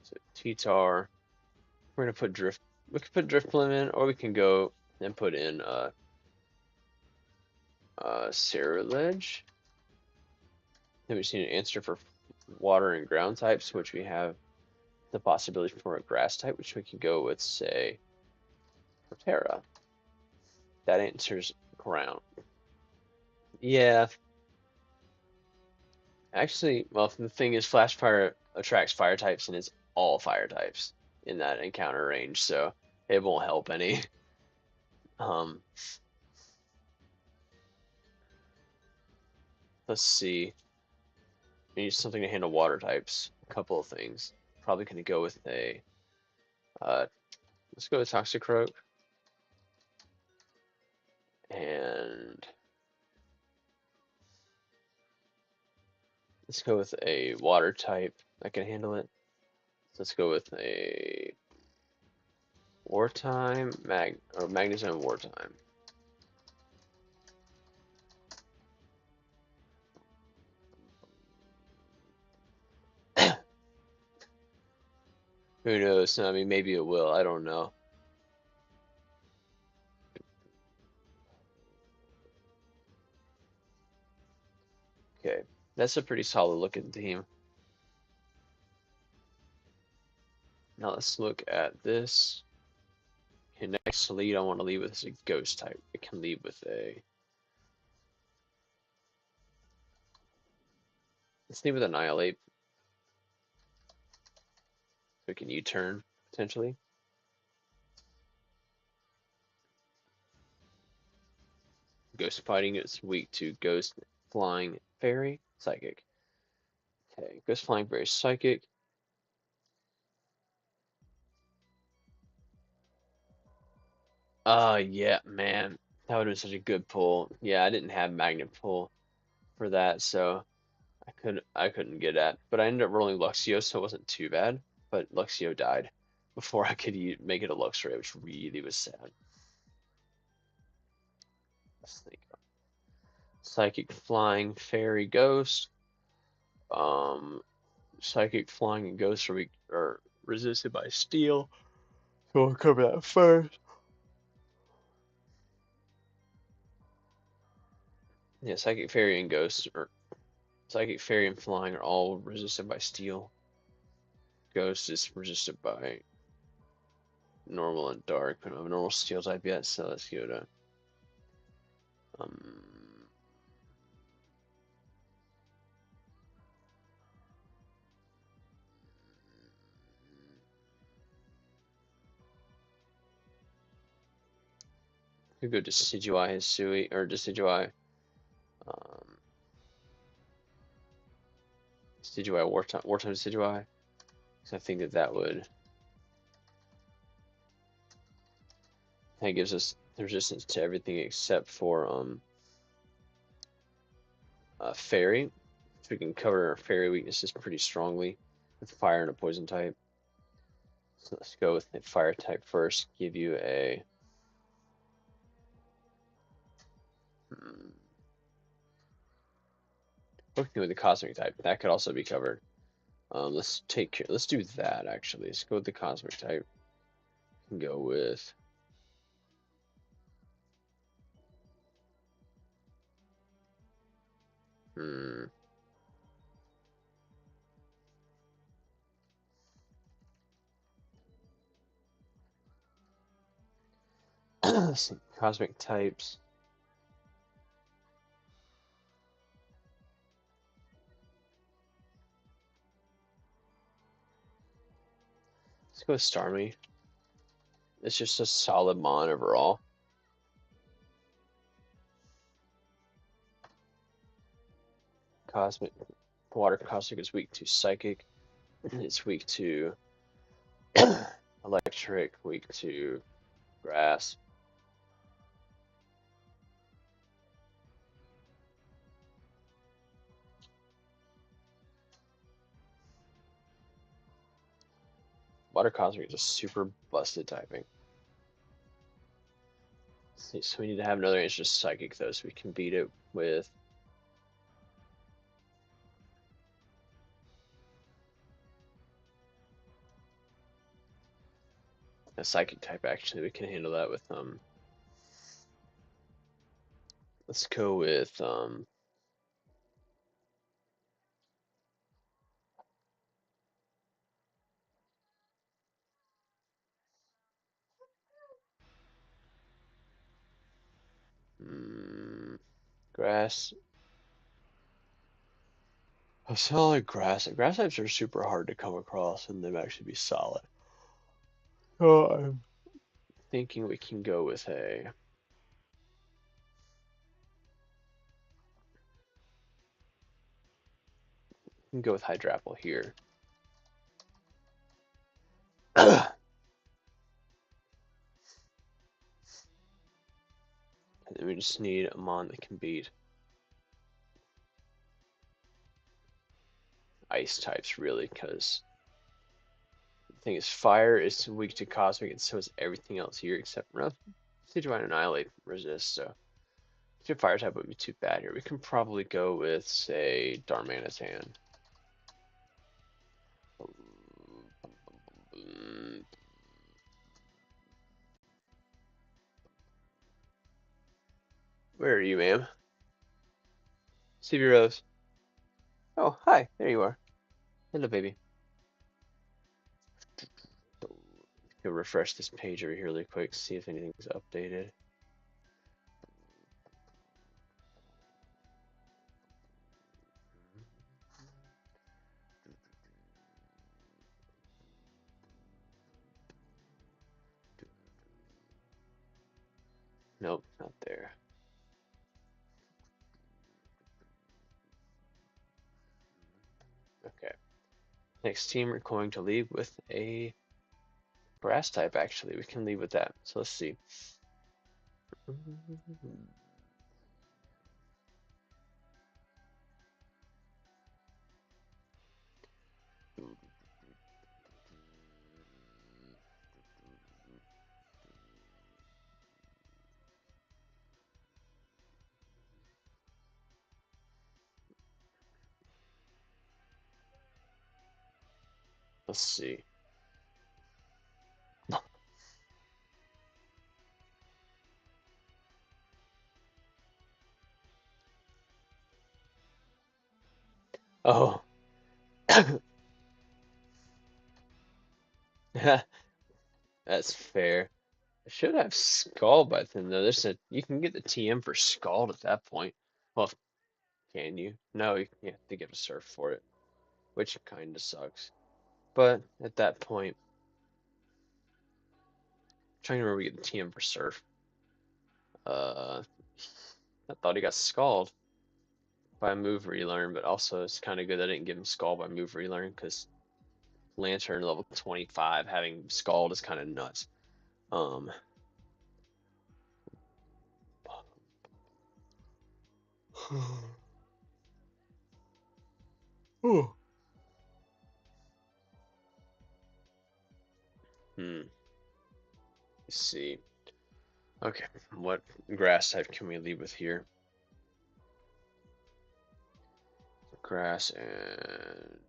so T-Tar. We're gonna put Drift. We could put Driftblim in, or we can go and put in Cerulege. Then we just need an answer for water and ground types, which we have the possibility for a grass type, which we can go with, say, Proterra. That answers ground. Yeah. Actually, well, the thing is, Flash Fire attracts fire types and is all fire types in that encounter range, so it won't help any. Um, let's see. We need something to handle water types. A couple of things. Probably gonna go with a uh, let's go with Toxicroak, and let's go with a water type that can handle it. So let's go with a wartime or magnesium wartime. Who knows? I mean, maybe it will. I don't know. Okay, that's a pretty solid looking team. Now let's look at this. Okay, next lead I want to lead with is a ghost type. It can lead with a. Let's lead with Annihilate. So we can U-turn potentially. Ghost fighting is weak to Ghost Flying Fairy Psychic. Okay, Ghost Flying Fairy Psychic. Yeah, man. That would have been such a good pull. Yeah, I didn't have Magnet pull for that, so I couldn't get at. But I ended up rolling Luxio, so it wasn't too bad. But Luxio died before I could make it a Luxray, which really was sad. Let's think. Psychic Flying Fairy Ghost. Um, Psychic Flying and Ghost are resisted by Steel. So we'll cover that first. Yeah, Psychic Fairy and Ghost or Psychic Fairy and Flying are all resisted by Steel. Ghost is resisted by normal and dark. We don't have a normal Steel type yet, so let's go to um. We go to Decidueye Hisui or Decidueye um Decidueye Wartime Decidueye. So I think that would gives us the resistance to everything except for Fairy. So we can cover our Fairy weaknesses pretty strongly with Fire and a Poison type. So let's go with the Fire type first. Give you a working with the Cosmic type. That could also be covered. Let's do that actually. Let's go with the Cosmic type. And go with hmm. Cosmic types. Let's go with Starmie. It's just a solid mon overall. Cosmic Water Cosmic is weak to Psychic. It's weak to Electric, weak to Grass. Water Cosmic is just super busted typing. So we need to have another answer Psychic though, so we can beat it with a Psychic type. Actually, we can handle that with Let's go with Grass. A solid grass. Grass types are super hard to come across and them actually be solid. So I'm thinking we can go with a can go with Hydrapple here. And then we just need a mon that can beat ice types, really, because the thing is, fire is weak to cosmic, and so is everything else here except Sidgewine Annihilate resist, so two fire type would be too bad here. We can probably go with, say, Darmanitan. Where are you, ma'am? CB Rose. Oh, hi. There you are. Hello, baby. Go refresh this page over here really quick, see if anything's updated. Nope, not there. Okay. Next team, we're going to leave with a grass type, actually. We can leave with that. So let's see. Let's see. Oh. That's fair. I should have Scald by then, though. You can get the TM for Scald at that point. Well, can you? No, you have to get a Surf for it, which kind of sucks. But at that point, I'm trying to remember we get the TM for Surf. I thought he got Scald by move relearn, but also it's kind of good that I didn't give him Scald by move relearn because Lantern level 25 having Scald is kind of nuts. Um, hmm. Let's see. Okay, what grass type can we leave with here? Grass and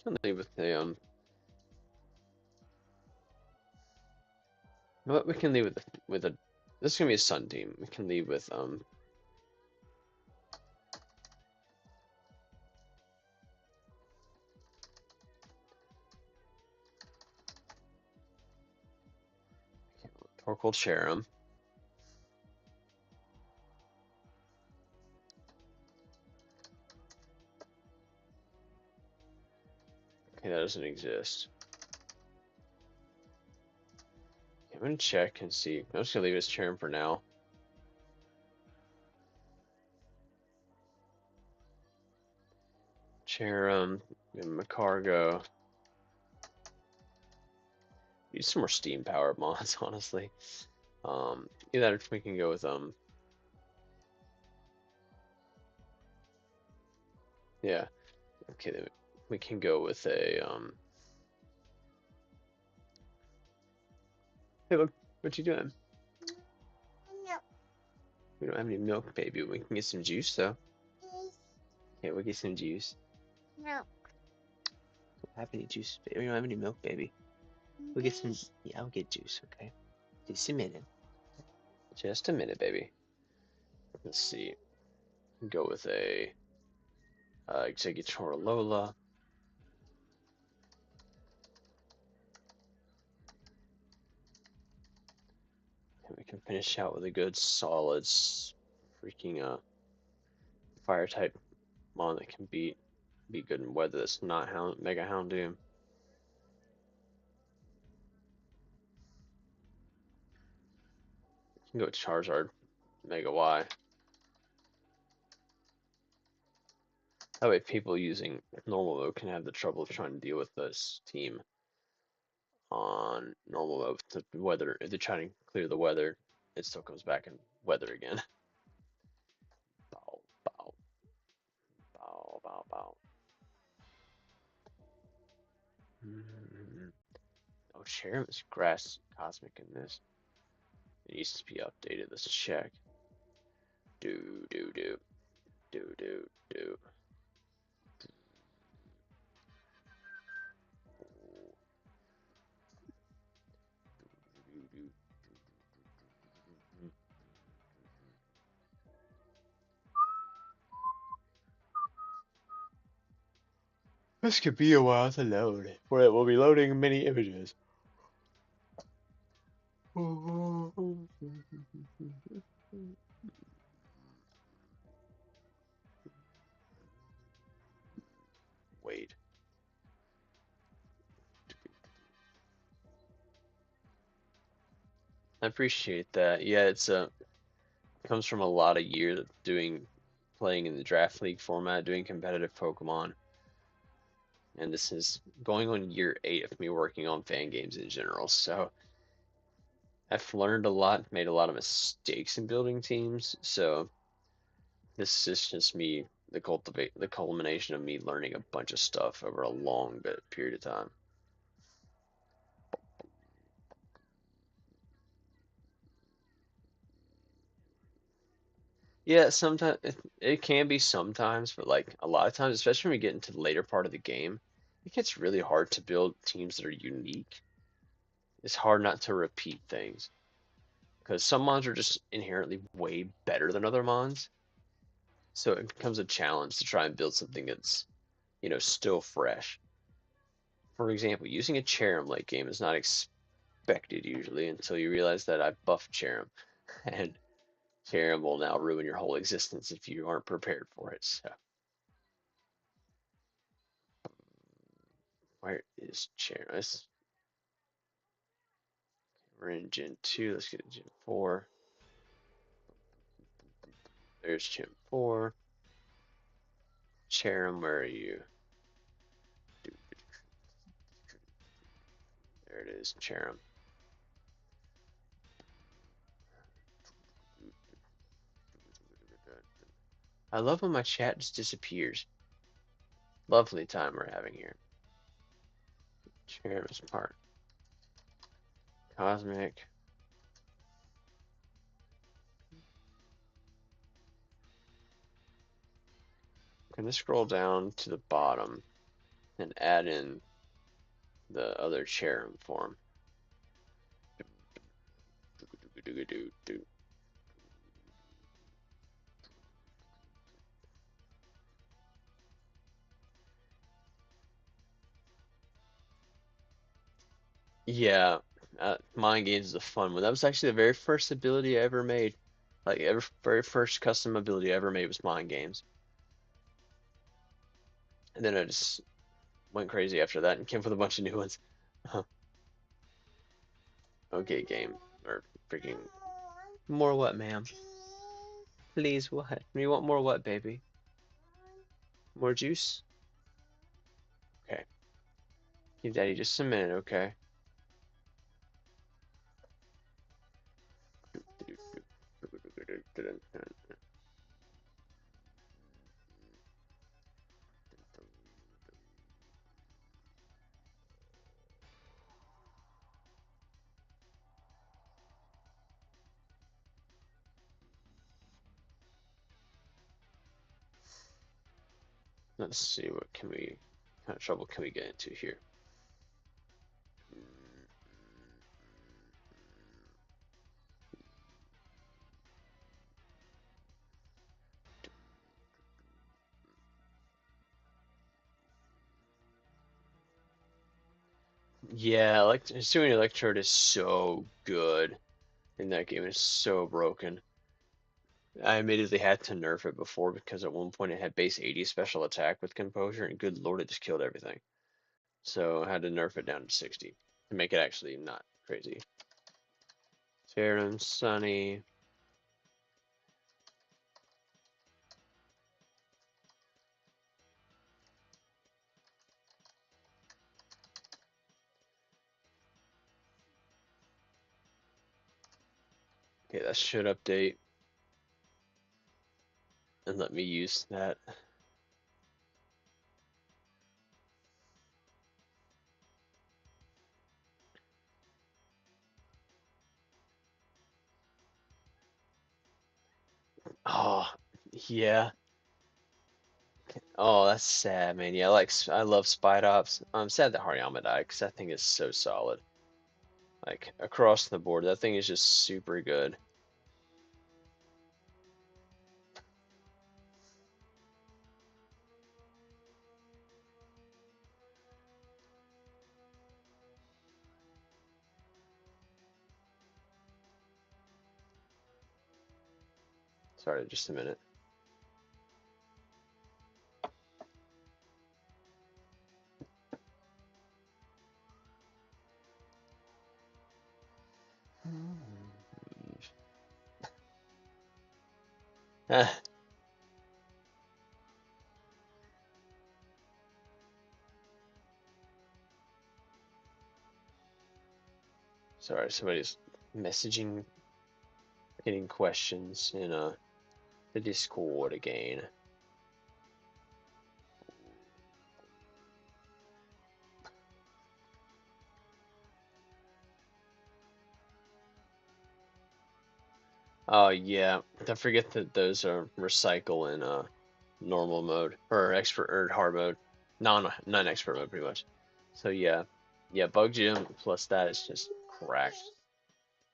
can leave with a what we can leave with a this is gonna be a sun team. We can leave with Torkoal Cherim. Okay, that doesn't exist. Okay, I'm gonna check and see. I'm just gonna leave it as Cherim for now. Cherim, Macargo. Need some more steam power mods, honestly. Either if we can go with yeah. Okay, then we can go with a hey look, what you doing? No. We don't have any milk, baby. We can get some juice though. Yes. Yeah, we'll get some juice. No. We don't have any juice, baby. We don't have any milk, baby. We'll get some. Yes. Yeah, I'll get juice. Okay, just a minute. Just a minute, baby. Let's see. Go with a Executor Lola. And we can finish out with a good solid freaking fire type mon that can be good in weather that's not Mega Houndoom. You can go with Charizard, Mega Y. That way people using normal mode can have the trouble of trying to deal with this team on normal mode. The weather, if they're trying to clear the weather, it still comes back in weather again. Bow, bow, bow, bow, bow. Oh, Cherim is grass cosmic in this. It needs to be updated. Let's check. Do, do, do, do, do, do. This could be a while to load, where it will be loading many images. Wait. I appreciate that. Yeah, it's comes from a lot of years of playing in the draft league format, doing competitive Pokemon, and this is going on year 8 of me working on fan games in general. So I've learned a lot, made a lot of mistakes in building teams. So this is just me, the culmination of me learning a bunch of stuff over a long period of time. Yeah, sometimes it can be sometimes, but like a lot of times, especially when we get into the later part of the game, it gets really hard to build teams that are unique. It's hard not to repeat things because some mons are just inherently way better than other mons. So it becomes a challenge to try and build something that's, still fresh. For example, using a Cherim late game is not expected usually until you realize that I buffed Cherim, and Cherim will now ruin your whole existence if you aren't prepared for it. So where is Cherim? We're in Gen 2. Let's get to Gen 4. There's Gen 4. Cherim, where are you? There it is, Cherim. I love when my chat just disappears. Lovely time we're having here. Cherim's part. Cosmic. I'm gonna scroll down to the bottom and add in the other Cherim form. Yeah, Mind Games is a fun one. That was actually the very first ability I ever made. Like, very first custom ability I ever made was Mind Games. And then I just went crazy after that and came up with a bunch of new ones. Okay, game. Or freaking. More what, ma'am? Please, what? You want more what, baby? More juice? Okay. Give daddy just a minute, okay? Let's see, what kind of trouble can we get into here? Yeah, like Pursuing Electrode is so good in that game. It's so broken. I immediately had to nerf it before because at one point it had base 80 special attack with Composure, and good lord, it just killed everything. So I had to nerf it down to 60 to make it actually not crazy. Farum, Sunny. Okay, that should update and let me use that. Oh, yeah. Oh, that's sad, man. Yeah, I love Spite Ops. I'm sad that Hariyama died because that thing is so solid. Like across the board, that thing is just super good. Sorry, just a minute. Sorry, somebody's messaging, getting questions in the Discord again. Oh yeah, don't forget that those are recycle in normal mode or expert or hard mode, non-expert mode pretty much. So yeah, yeah, Bug Gym plus that is just cracked.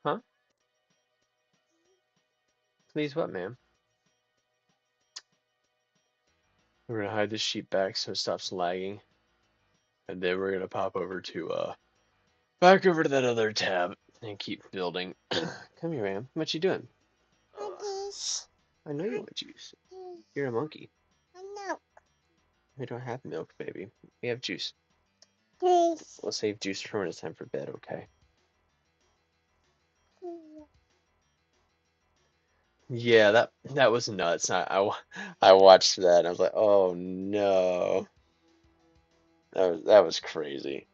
Huh? Please what, ma'am? We're gonna hide this sheep back so it stops lagging, and then we're gonna pop over to back over to that other tab and keep building. Come here, ma'am. What you doing? Please. I know you want juice. You're a monkey. No. We don't have milk, baby. We have juice. Please. We'll save juice for when it's time for bed, okay? Yeah, that was nuts. I watched that and I was like, oh no, that was crazy.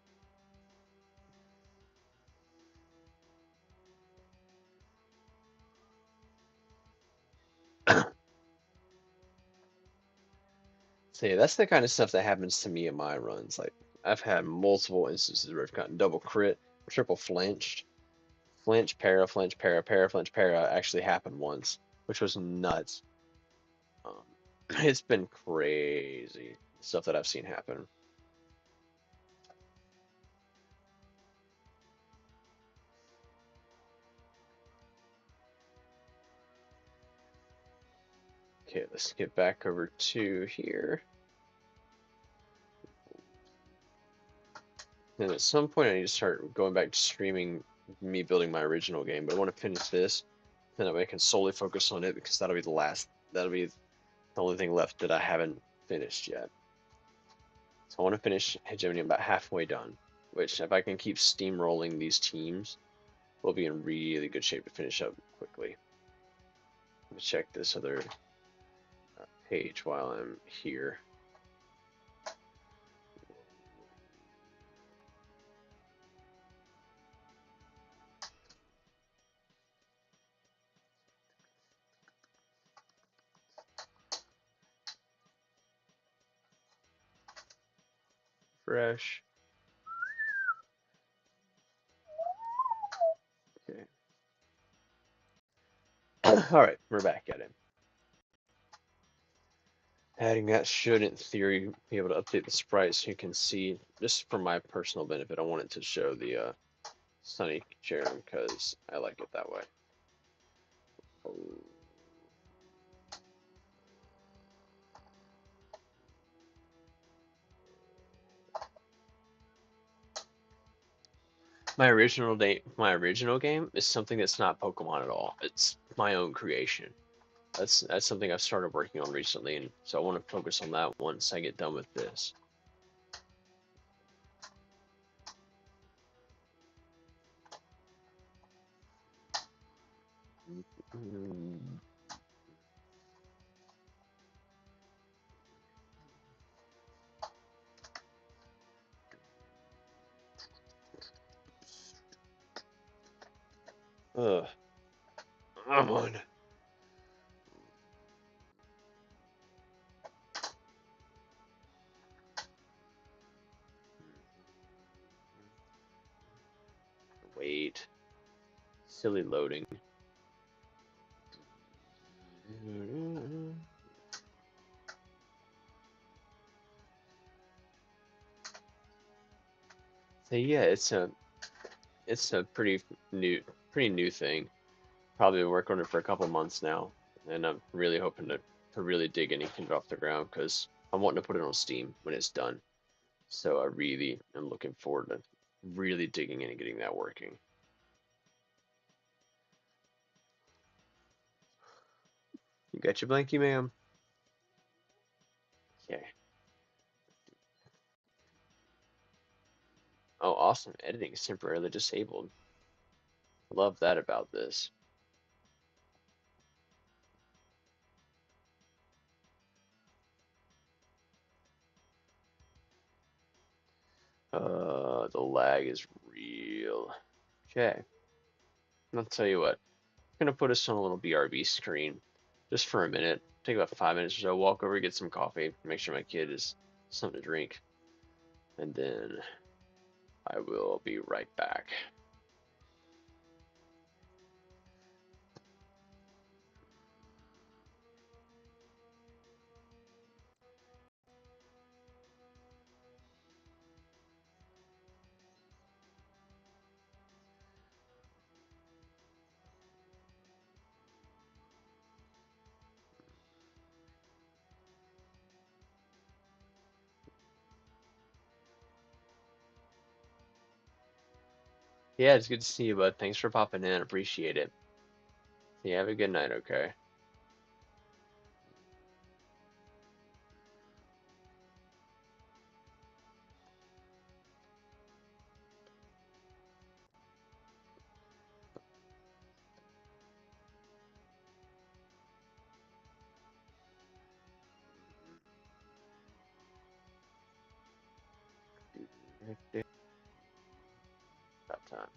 So yeah, that's the kind of stuff that happens to me in my runs. Like I've had multiple instances where I've gotten double crit, triple flinched, flinch, para actually happened once, which was nuts. Um, it's been crazy stuff that I've seen happen. Okay, let's get back over to here. And at some point, I need to start going back to streaming me building my original game. But I want to finish this, then that way I can solely focus on it because that'll be the last. That'll be the only thing left that I haven't finished yet. So I want to finish Hegemony. I'm about halfway done. Which, if I can keep steamrolling these teams, we'll be in really good shape to finish up quickly. Let me check this other page while I'm here. Fresh. Okay. All right, we're back at it. Adding that should, in theory, be able to update the sprite so you can see, just for my personal benefit, I want it to show the Sunny chair because I like it that way. Oh. My original game is something that's not Pokemon at all. It's my own creation. That's something I've started working on recently, and so I want to focus on that once I get done with this. Ugh. Silly loading. So yeah, it's a pretty new thing. Probably been working on it for a couple months now, and I'm really hoping to really dig in and get it off the ground because I'm wanting to put it on Steam when it's done. So I really am looking forward to really digging in and getting that working. You got your blankie, ma'am? Okay. Oh, awesome. Editing is temporarily disabled. Love that about this. The lag is real. Okay. I'll tell you what. I'm gonna put us on a little BRB screen just for a minute. Take about 5 minutes or so. Walk over, get some coffee, make sure my kid is something to drink, and then I will be right back. Yeah, it's good to see you, bud. Thanks for popping in. Appreciate it. Yeah, have a good night, okay? About time.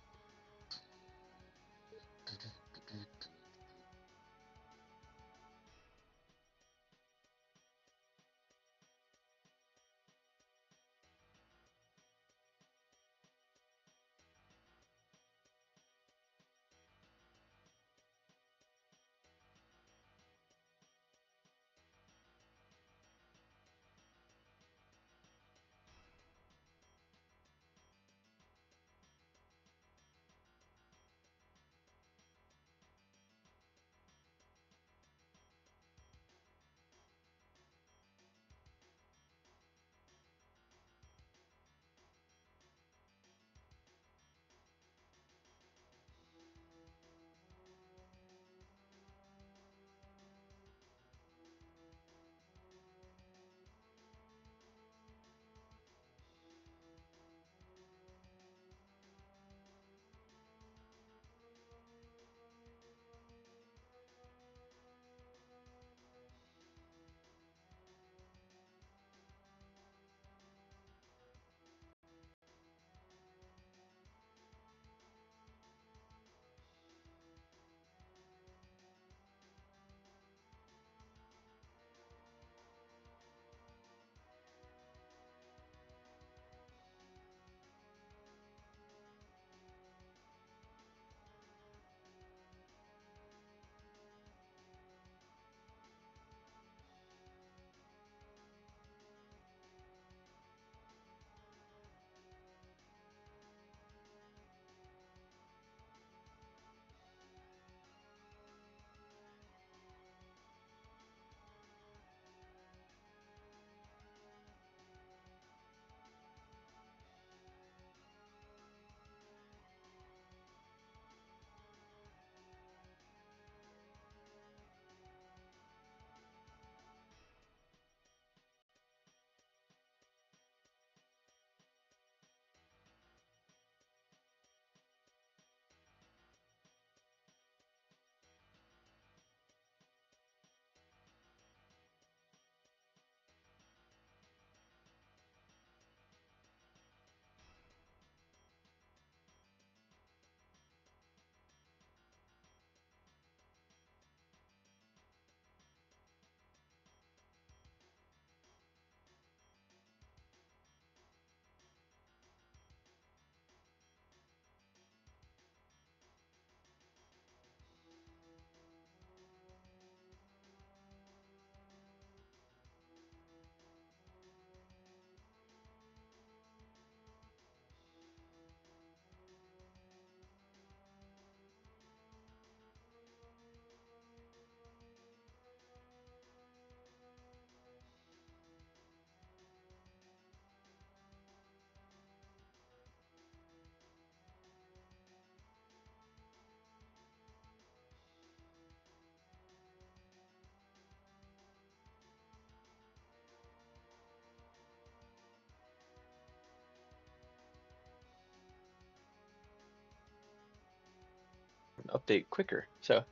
update quicker. So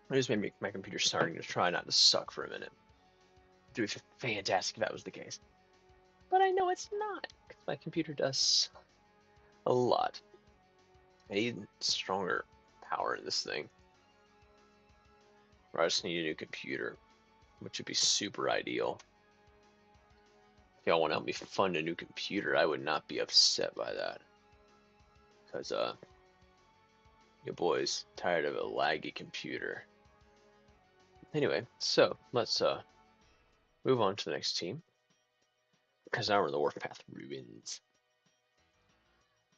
it just made my computer starting to try not to suck for a minute. It would be fantastic if that was the case. But I know it's not, because my computer does a lot. I need stronger power in this thing. Or I just need a new computer, which would be super ideal. If y'all want to help me fund a new computer, I would not be upset by that. Because, your boy's tired of a laggy computer. Anyway, so let's move on to the next team. Because now we're in the Warpath Ruins.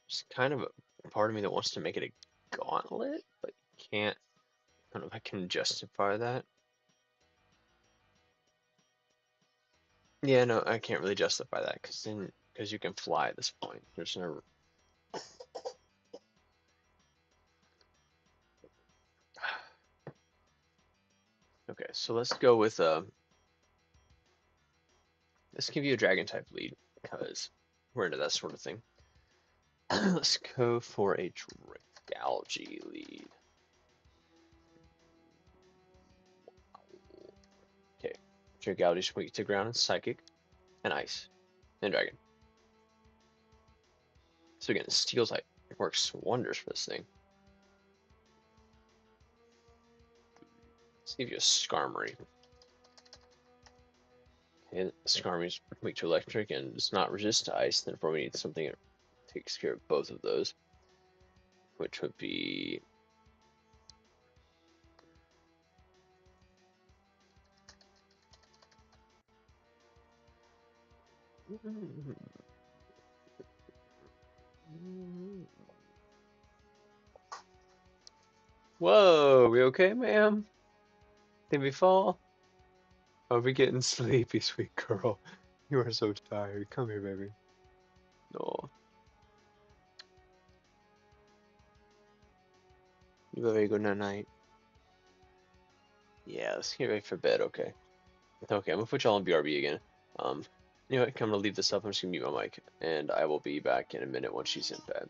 There's kind of a part of me that wants to make it a gauntlet, but can't. I don't know if I can justify that. Yeah, no, I can't really justify that because you can fly at this point. There's no. Okay, so let's go with let's give you a dragon type lead because we're into that sort of thing. Let's go for a Dragalgy lead. Okay, Dragalgy's weak to ground and psychic, and ice, and dragon. So again, steel type works wonders for this thing. Let's give you a Skarmory. And Skarmory's weak to electric and does not resist to ice, therefore we need something that takes care of both of those, which would be Whoa, we okay, ma'am? Did we fall? Are we getting sleepy, sweet girl? You are so tired. Come here, baby. No. You have a very good night. Yeah, let's get ready for bed, okay? Okay, I'm gonna put y'all on BRB again. You know what? I'm gonna leave this up. I'm just gonna mute my mic, and I will be back in a minute once she's in bed.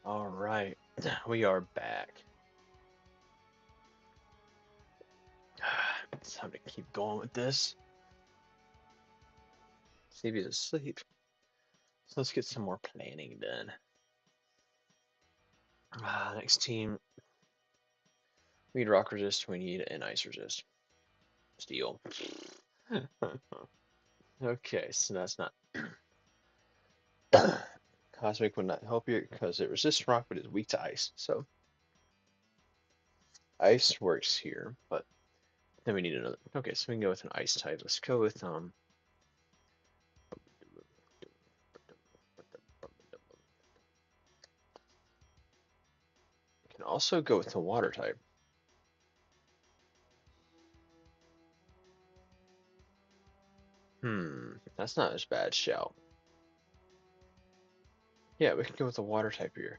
All right, we are back. It's time to keep going with this. See if he's asleep. So let's get some more planning done. Next team, we need rock resist. We need an ice resist. Steel. Okay, so that's not. Cosmic would not help you because it resists rock but is weak to ice. So ice works here, but then we need another. Okay, so we can go with an ice type. Let's go with We can also go with the water type. That's not as bad shout. Yeah, we can go with the water type here.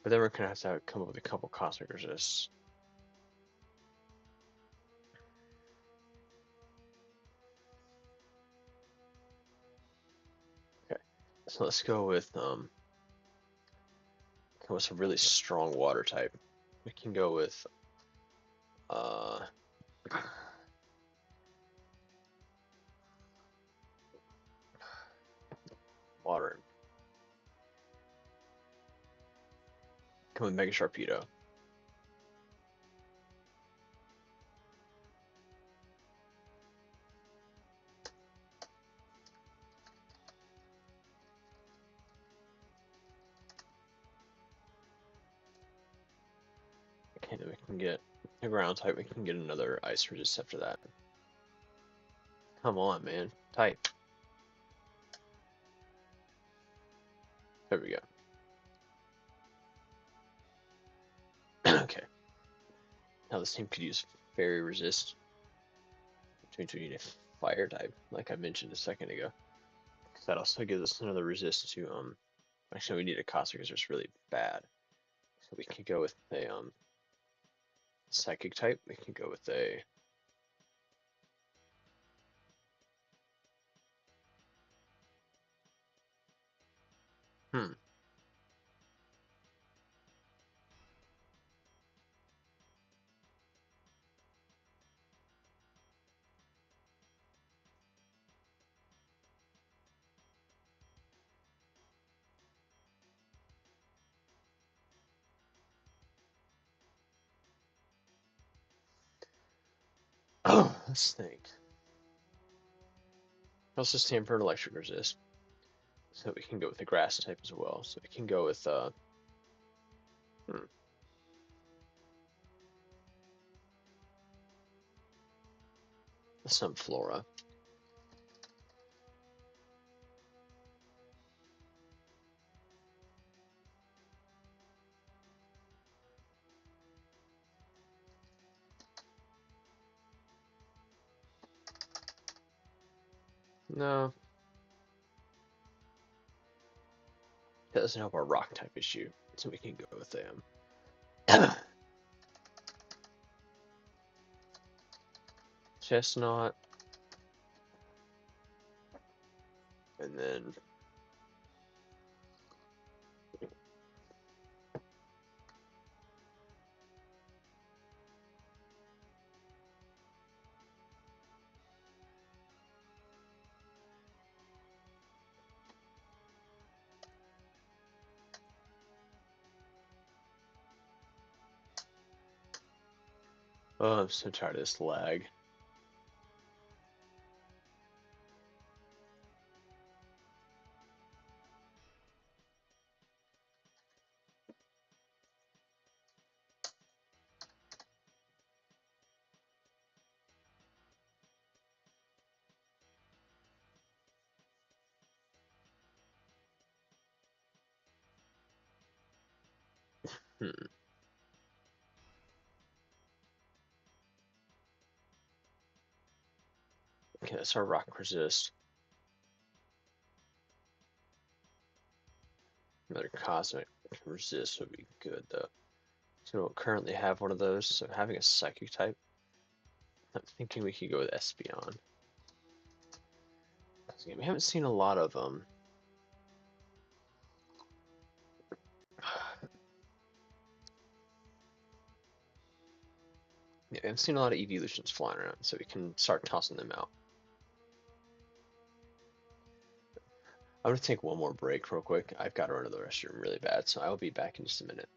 But then we're gonna have to come up with a couple cosmic resists. Okay. So let's go with some really strong water type. We can go with uh water. Come with Mega Sharpedo. Okay, then we can get a ground type. We can get another ice resist after that. Come on, man. Type. There we go. Okay. Now this team could use fairy resist, which means we need a fire type, like I mentioned a second ago. That also gives us another resist to actually we need a cosmic because it's really bad. So we can go with a psychic type. We can go with a hmm. Oh, let's think. Also stand for an electric resist. So we can go with the grass type as well. So we can go with hmm, some flora. No, that doesn't help our rock type issue. So we can go with a chestnut, and then oh, I'm so tired of this lag. Hmm. Okay, that's our rock resist. Another cosmic resist would be good though. So we don't currently have one of those. So having a psychic type, I'm thinking we could go with Espeon. We haven't seen a lot of Yeah, I'm seeing a lot of evolutions flying around, so we can start tossing them out. I'm gonna take one more break real quick. I've got to run to the restroom really bad, so I will be back in just a minute.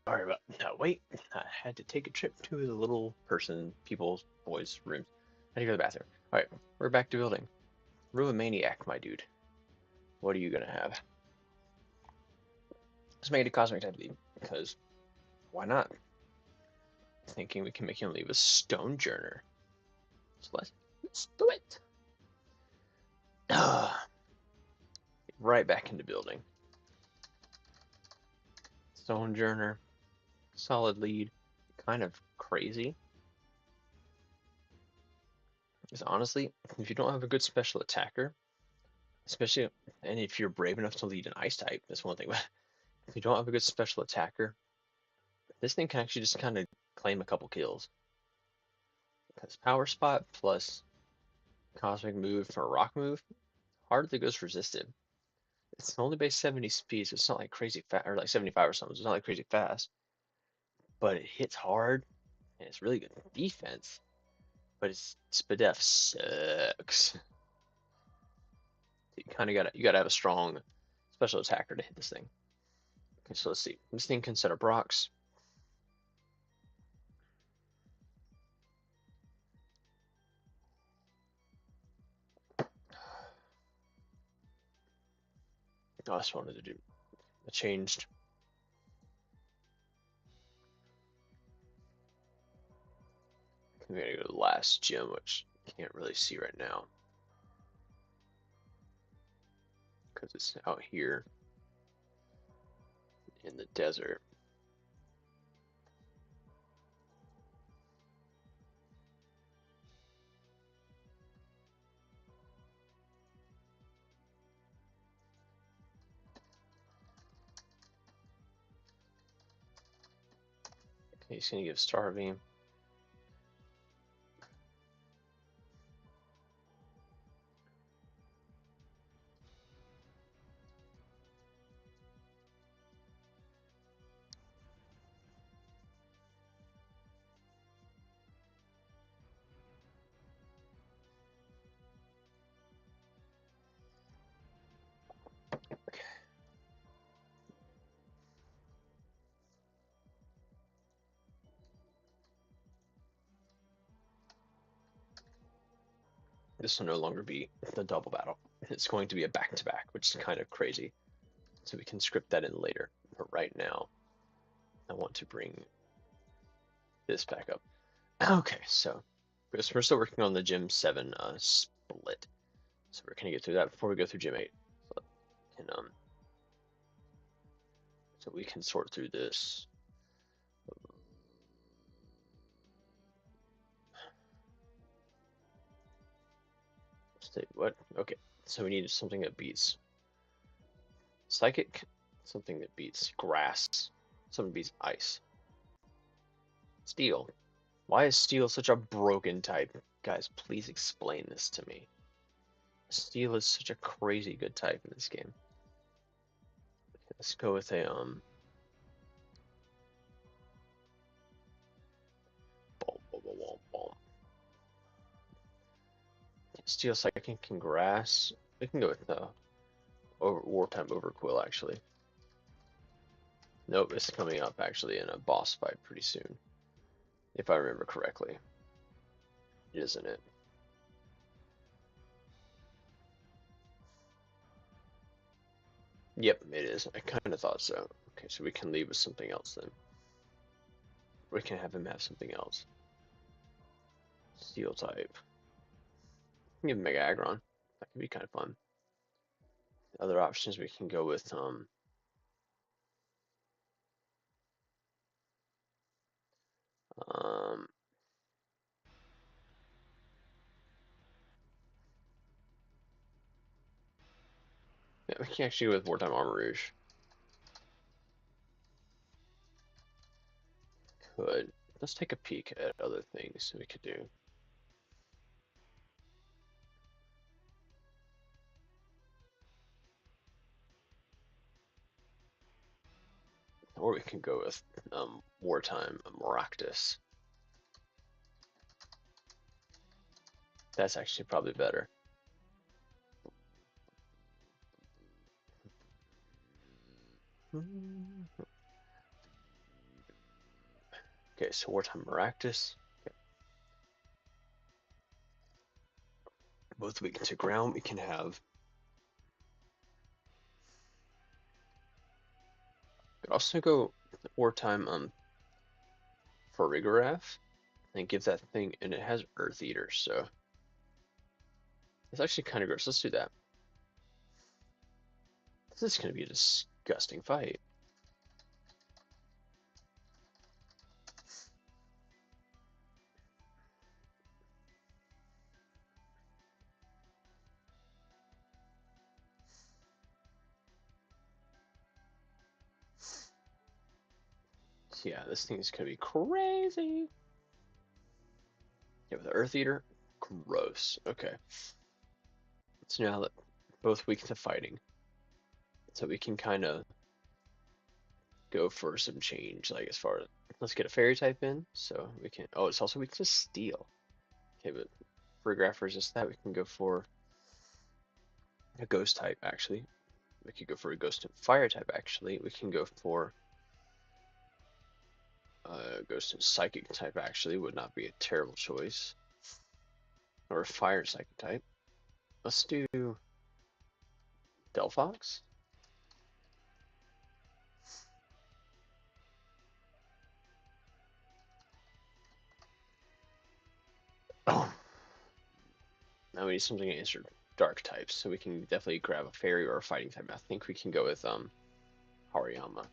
Sorry about that. Wait, I had to take a trip to the little person, people's, boys' rooms. I had to go to the bathroom. Alright, we're back to building. Ruin Maniac, my dude. What are you gonna have? Let's make it a cosmic type lead, because why not? Thinking we can make him leave a stone journer. So let's do it. Right back into building. Stone journer, solid lead, kind of crazy. Because honestly, if you don't have a good special attacker, especially, and if you're brave enough to lead an ice type, that's one thing. But if you don't have a good special attacker, this thing can actually just kind of claim a couple kills. Because power spot plus cosmic move for a rock move hardly goes resisted. It's only base 70 speed, so it's not like crazy fast, or like 75 or something. So it's not like crazy fast, but it hits hard and it's really good defense. But its SPDF sucks. You gotta have a strong special attacker to hit this thing. Okay, so let's see. This thing can set up rocks. I just wanted to do a changed. I'm gonna go to the last gym, which I can't really see right now because it's out here in the desert. Okay, he's gonna give Starbeam. This will no longer be the double battle. It's going to be a back-to-back, which is kind of crazy. So we can script that in later. But right now, I want to bring this back up. Okay, so because we're still working on the Gym 7 split. So we're gonna get through that before we go through Gym 8. So we can sort through this. State what? Okay, so we need something that beats Psychic, something that beats Grass, something that beats Ice. Steel. Why is Steel such a broken type? Guys, please explain this to me. Steel is such a crazy good type in this game. Let's go with a Steel Psychic and Grass. We can go with Wartime Overquill actually. Nope, it's coming up actually in a boss fight pretty soon. If I remember correctly. Isn't it? Yep, it is. I kind of thought so. Okay, so we can leave with something else then. We can have him have something else. Steel type. Give him Mega Aggron. That could be kind of fun. Other options we can go with um yeah, we can actually go with Wartime Armor Rouge. Could. Let's take a peek at other things we could do. Or we can go with Wartime Maractus. That's actually probably better. Okay, so Wartime Maractus. Okay. Both weak to ground. We can have. Could also go Wartime for Rigoraph and give that thing, and it has Earth Eater, so it's actually kind of gross. Let's do that. This is going to be a disgusting fight. So yeah, this thing is going to be crazy. Yeah, with the Earth Eater, gross. Okay, so now that both weak to fighting, so we can kind of go for some change, like as far as let's get a fairy type in, so we can. Oh, it's also weak to steel. Okay, but for graph resist that, we can go for a ghost type actually. We could go for a ghost and fire type actually. We can go for ghost and psychic type actually. Would not be a terrible choice. Or a fire psychic type. Let's do Delphox. Oh, now we need something to answer dark types, so we can definitely grab a fairy or a fighting type. I think we can go with Hariyama.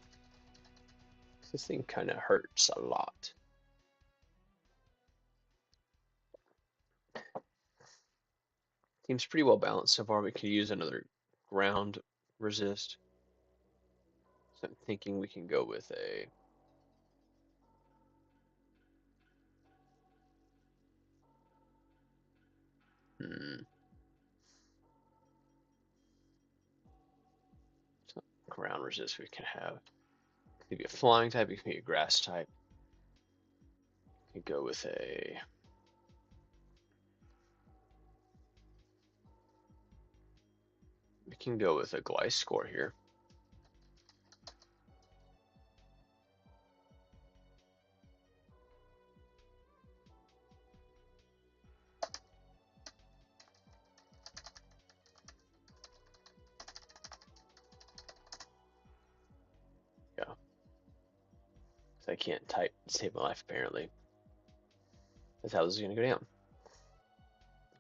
This thing kind of hurts a lot. Seems pretty well balanced so far. We could use another ground resist. So I'm thinking we can go with a ground resist we can have. It could be a flying type, it could be a grass type. We could go with a we can go with a Gliscor here. Yeah. I can't type to save my life apparently. That's how this is gonna go down.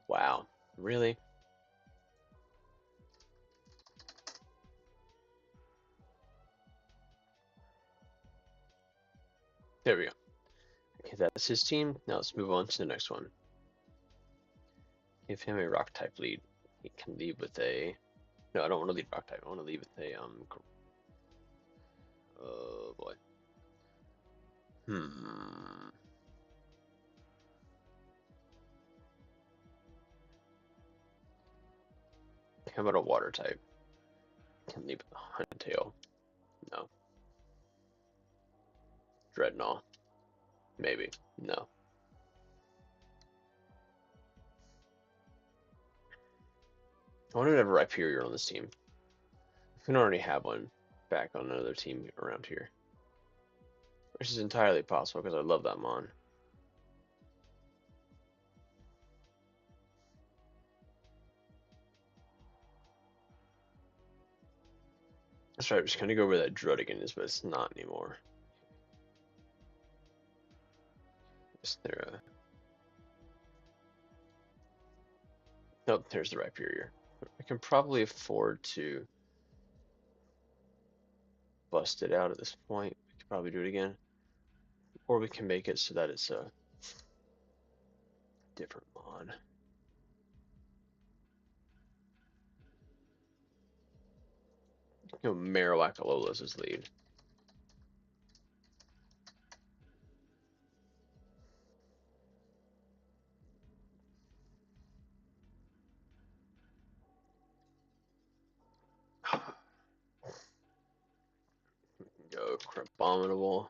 Wow. Really? There we go. Okay, that's his team. Now let's move on to the next one. Give him a rock type lead. He can lead with a. No, I don't want to lead rock type. I want to lead with a Oh boy. Hmm. How about a water type? Can lead with a Huntail. No. Dreadnought. Maybe. No. I wanted to have a Rhyperior on this team. If we don't already have one back on another team around here. Which is entirely possible because I love that Mon. That's right, I'm just gonna go where that Druddigan is, but it's not anymore. Is there a... Nope, there's the Rhyperior. I can probably afford to bust it out at this point. We could probably do it again. Or we can make it so that it's a different Mon. You know, Marowak Alola's his lead. Go Crabominable.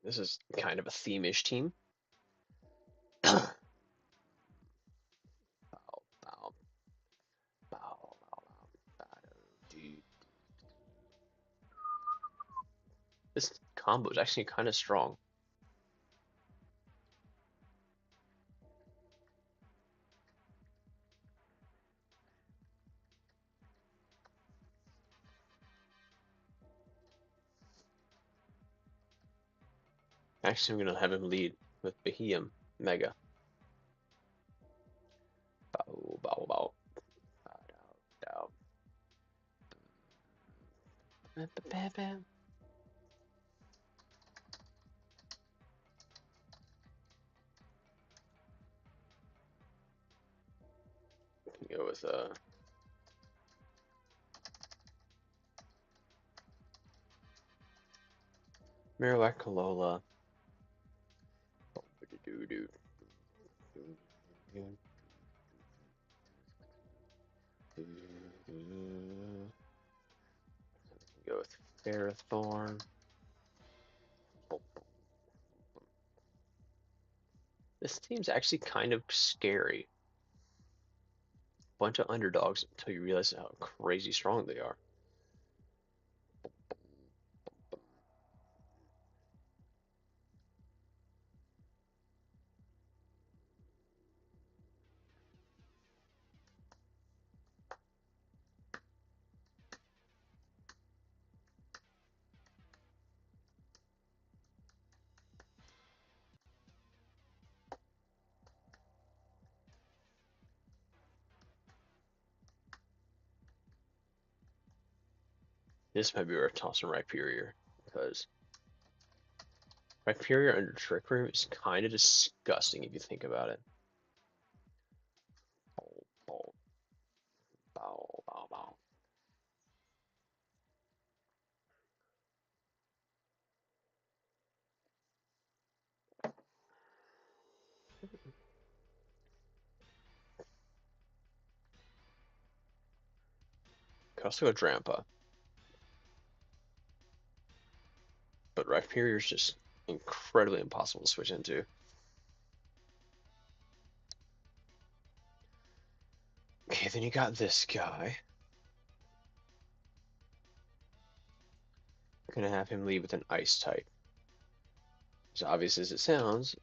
This is kind of a theme-ish team. Bow, bow, bow, bow, bow, do. This combo is actually kind of strong. Actually, I'm gonna have him lead with Behem Mega. Bow, bow, bow. Bow, dow, dow. Bam, bam. Go with Marowak Kalola. Go with Ferrothorn. This team's actually kind of scary. Bunch of underdogs until you realize how crazy strong they are. This might be where I toss in Rhyperior, because Rhyperior under Trick Room is kind of disgusting if you think about it. Bow, bow, bow, bow, bow. Could also go Drampa, but Rhyperior is just incredibly impossible to switch into. Okay, then you got this guy. Gonna have him lead with an Ice type. As obvious as it sounds,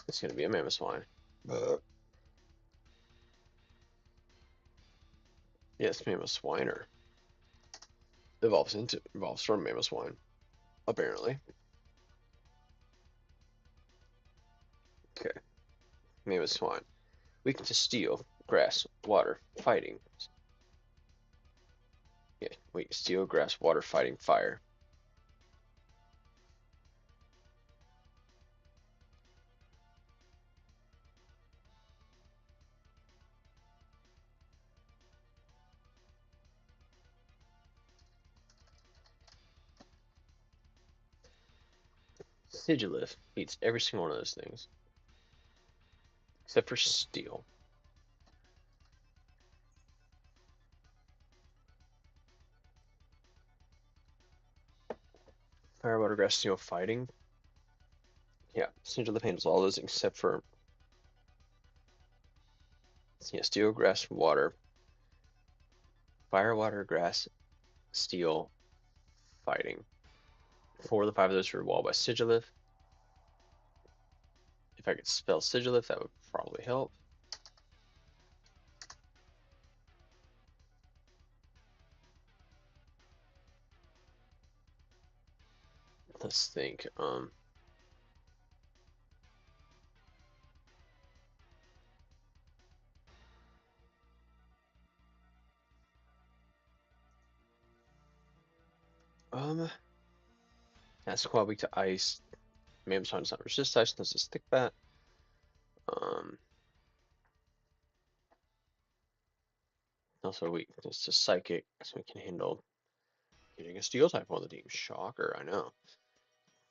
it's gonna be a Mamoswine. Yes, Mamoswiner evolves from Mamoswine, apparently. Okay, Mamoswine. Weak to steel, grass, water, fighting. Yeah, weak to steel, grass, water, fighting, fire. Sigilif beats every single one of those things, except for steel. Fire, water, grass, steel, fighting. Yeah, Sigilif handles all those except for steel, grass, water, fire, water, grass, steel, fighting. 4 of the 5 of those are walled by Sigilif. If I could spell Sigilif, that would probably help. Let's think. That's quite weak to ice. Mamoswine does not resist ice, unless it's thick bat. Also weak to psychic, so we can handle getting a steel type on the team. Shocker, I know.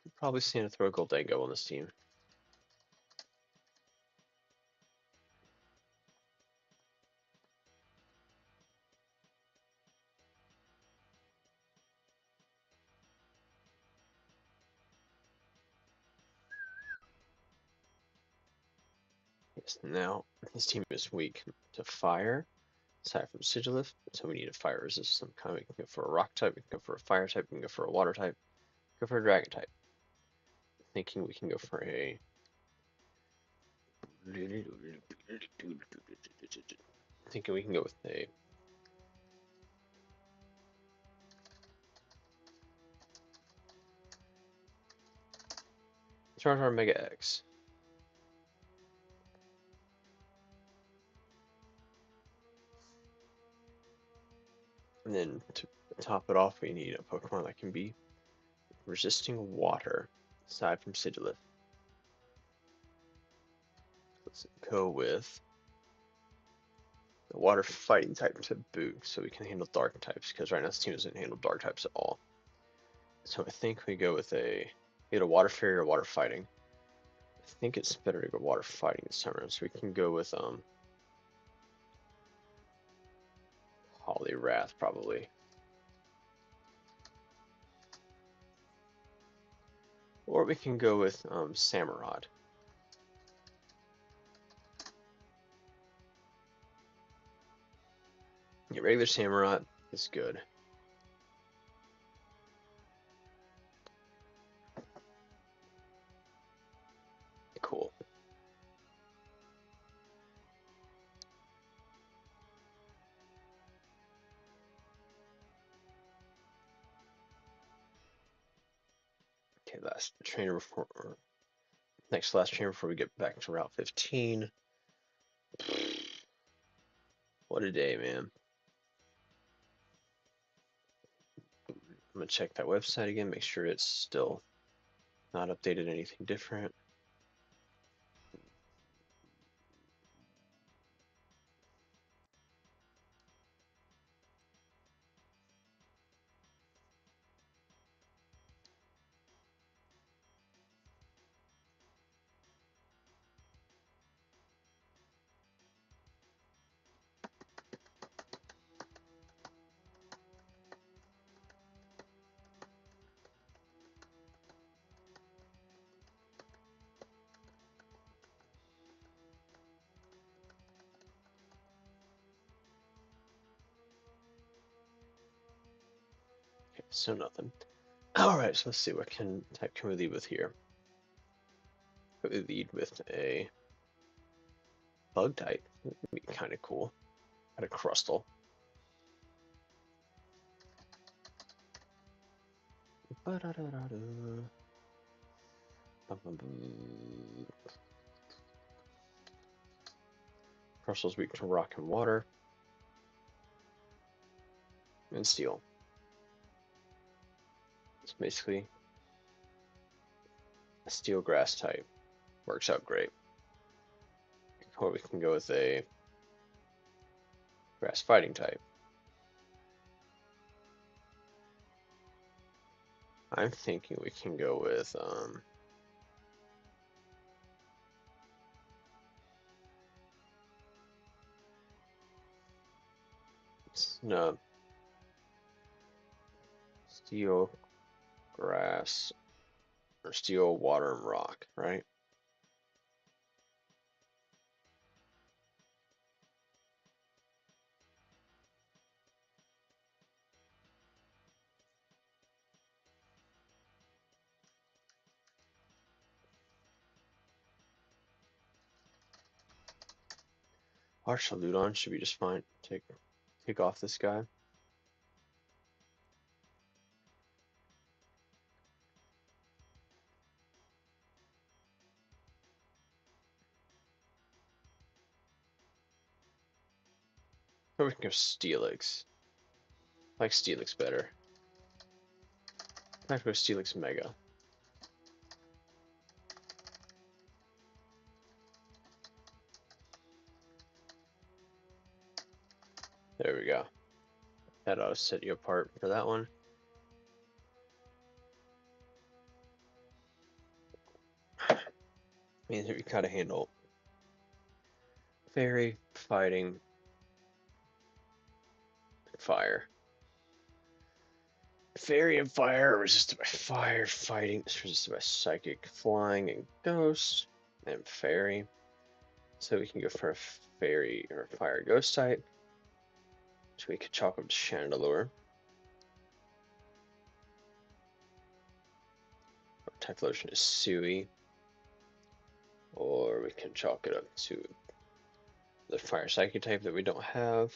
You've probably seen a throw Goldango on this team. Yes, now this team is weak to fire, aside from Sigilif, so we need a fire resist some kind. We can go for a rock type, we can go for a fire type, we can go for a water type, Go for a dragon type. Thinking we can go for a. Thinking we can go with a. Charizard Mega X. And then to top it off, we need a Pokemon that can be resisting water, aside from Sigilif. Let's go with the water fighting type to boot, so we can handle dark types, because right now this team doesn't handle dark types at all. So I think we go with either water fairy or water fighting. I think it's better to go water fighting this time around, so we can go with Holy Wrath probably. Or we can go with Samurott. Yeah, regular Samurott is good. Cool. Okay, last trainer before, or next last trainer before we get back to Route 15. What a day, man. I'm gonna check that website again, make sure it's still not updated anything different. Okay, so nothing. Alright, so let's see, what type can we lead with here? We lead with a bug type. That'd be kind of cool. Got a Crustle. Crustle's weak to rock and water. And steel. It's basically a steel grass type. Works out great. Or we can go with a grass fighting type. I'm thinking we can go with no, steel, grass, or steel, water, and rock, right? Archaludon should be just fine. Take off this guy. Or we can go Steelix. I like Steelix better. I have to go Steelix Mega. There we go. That ought to set you apart for that one. Means that we gotta handle fairy, fighting, fire. Fairy and fire are resisted by fire, fighting is resisted by psychic, flying, and ghost, and fairy. So we can go for a fairy or fire ghost type. So we could chalk up Chandelure. Typhlosion is Sui, or we can chalk it up to the Fire Psychic type that we don't have.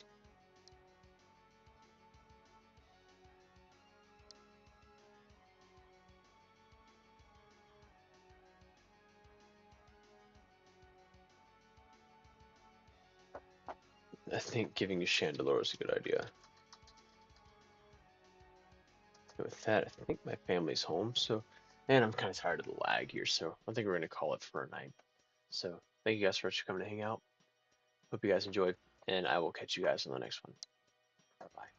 I think giving you Chandelure is a good idea. And with that, I think my family's home, so, and I'm kind of tired of the lag here, so I think we're going to call it for a night. So, thank you guys for coming to hang out. Hope you guys enjoyed, and I will catch you guys in the next one. Bye-bye.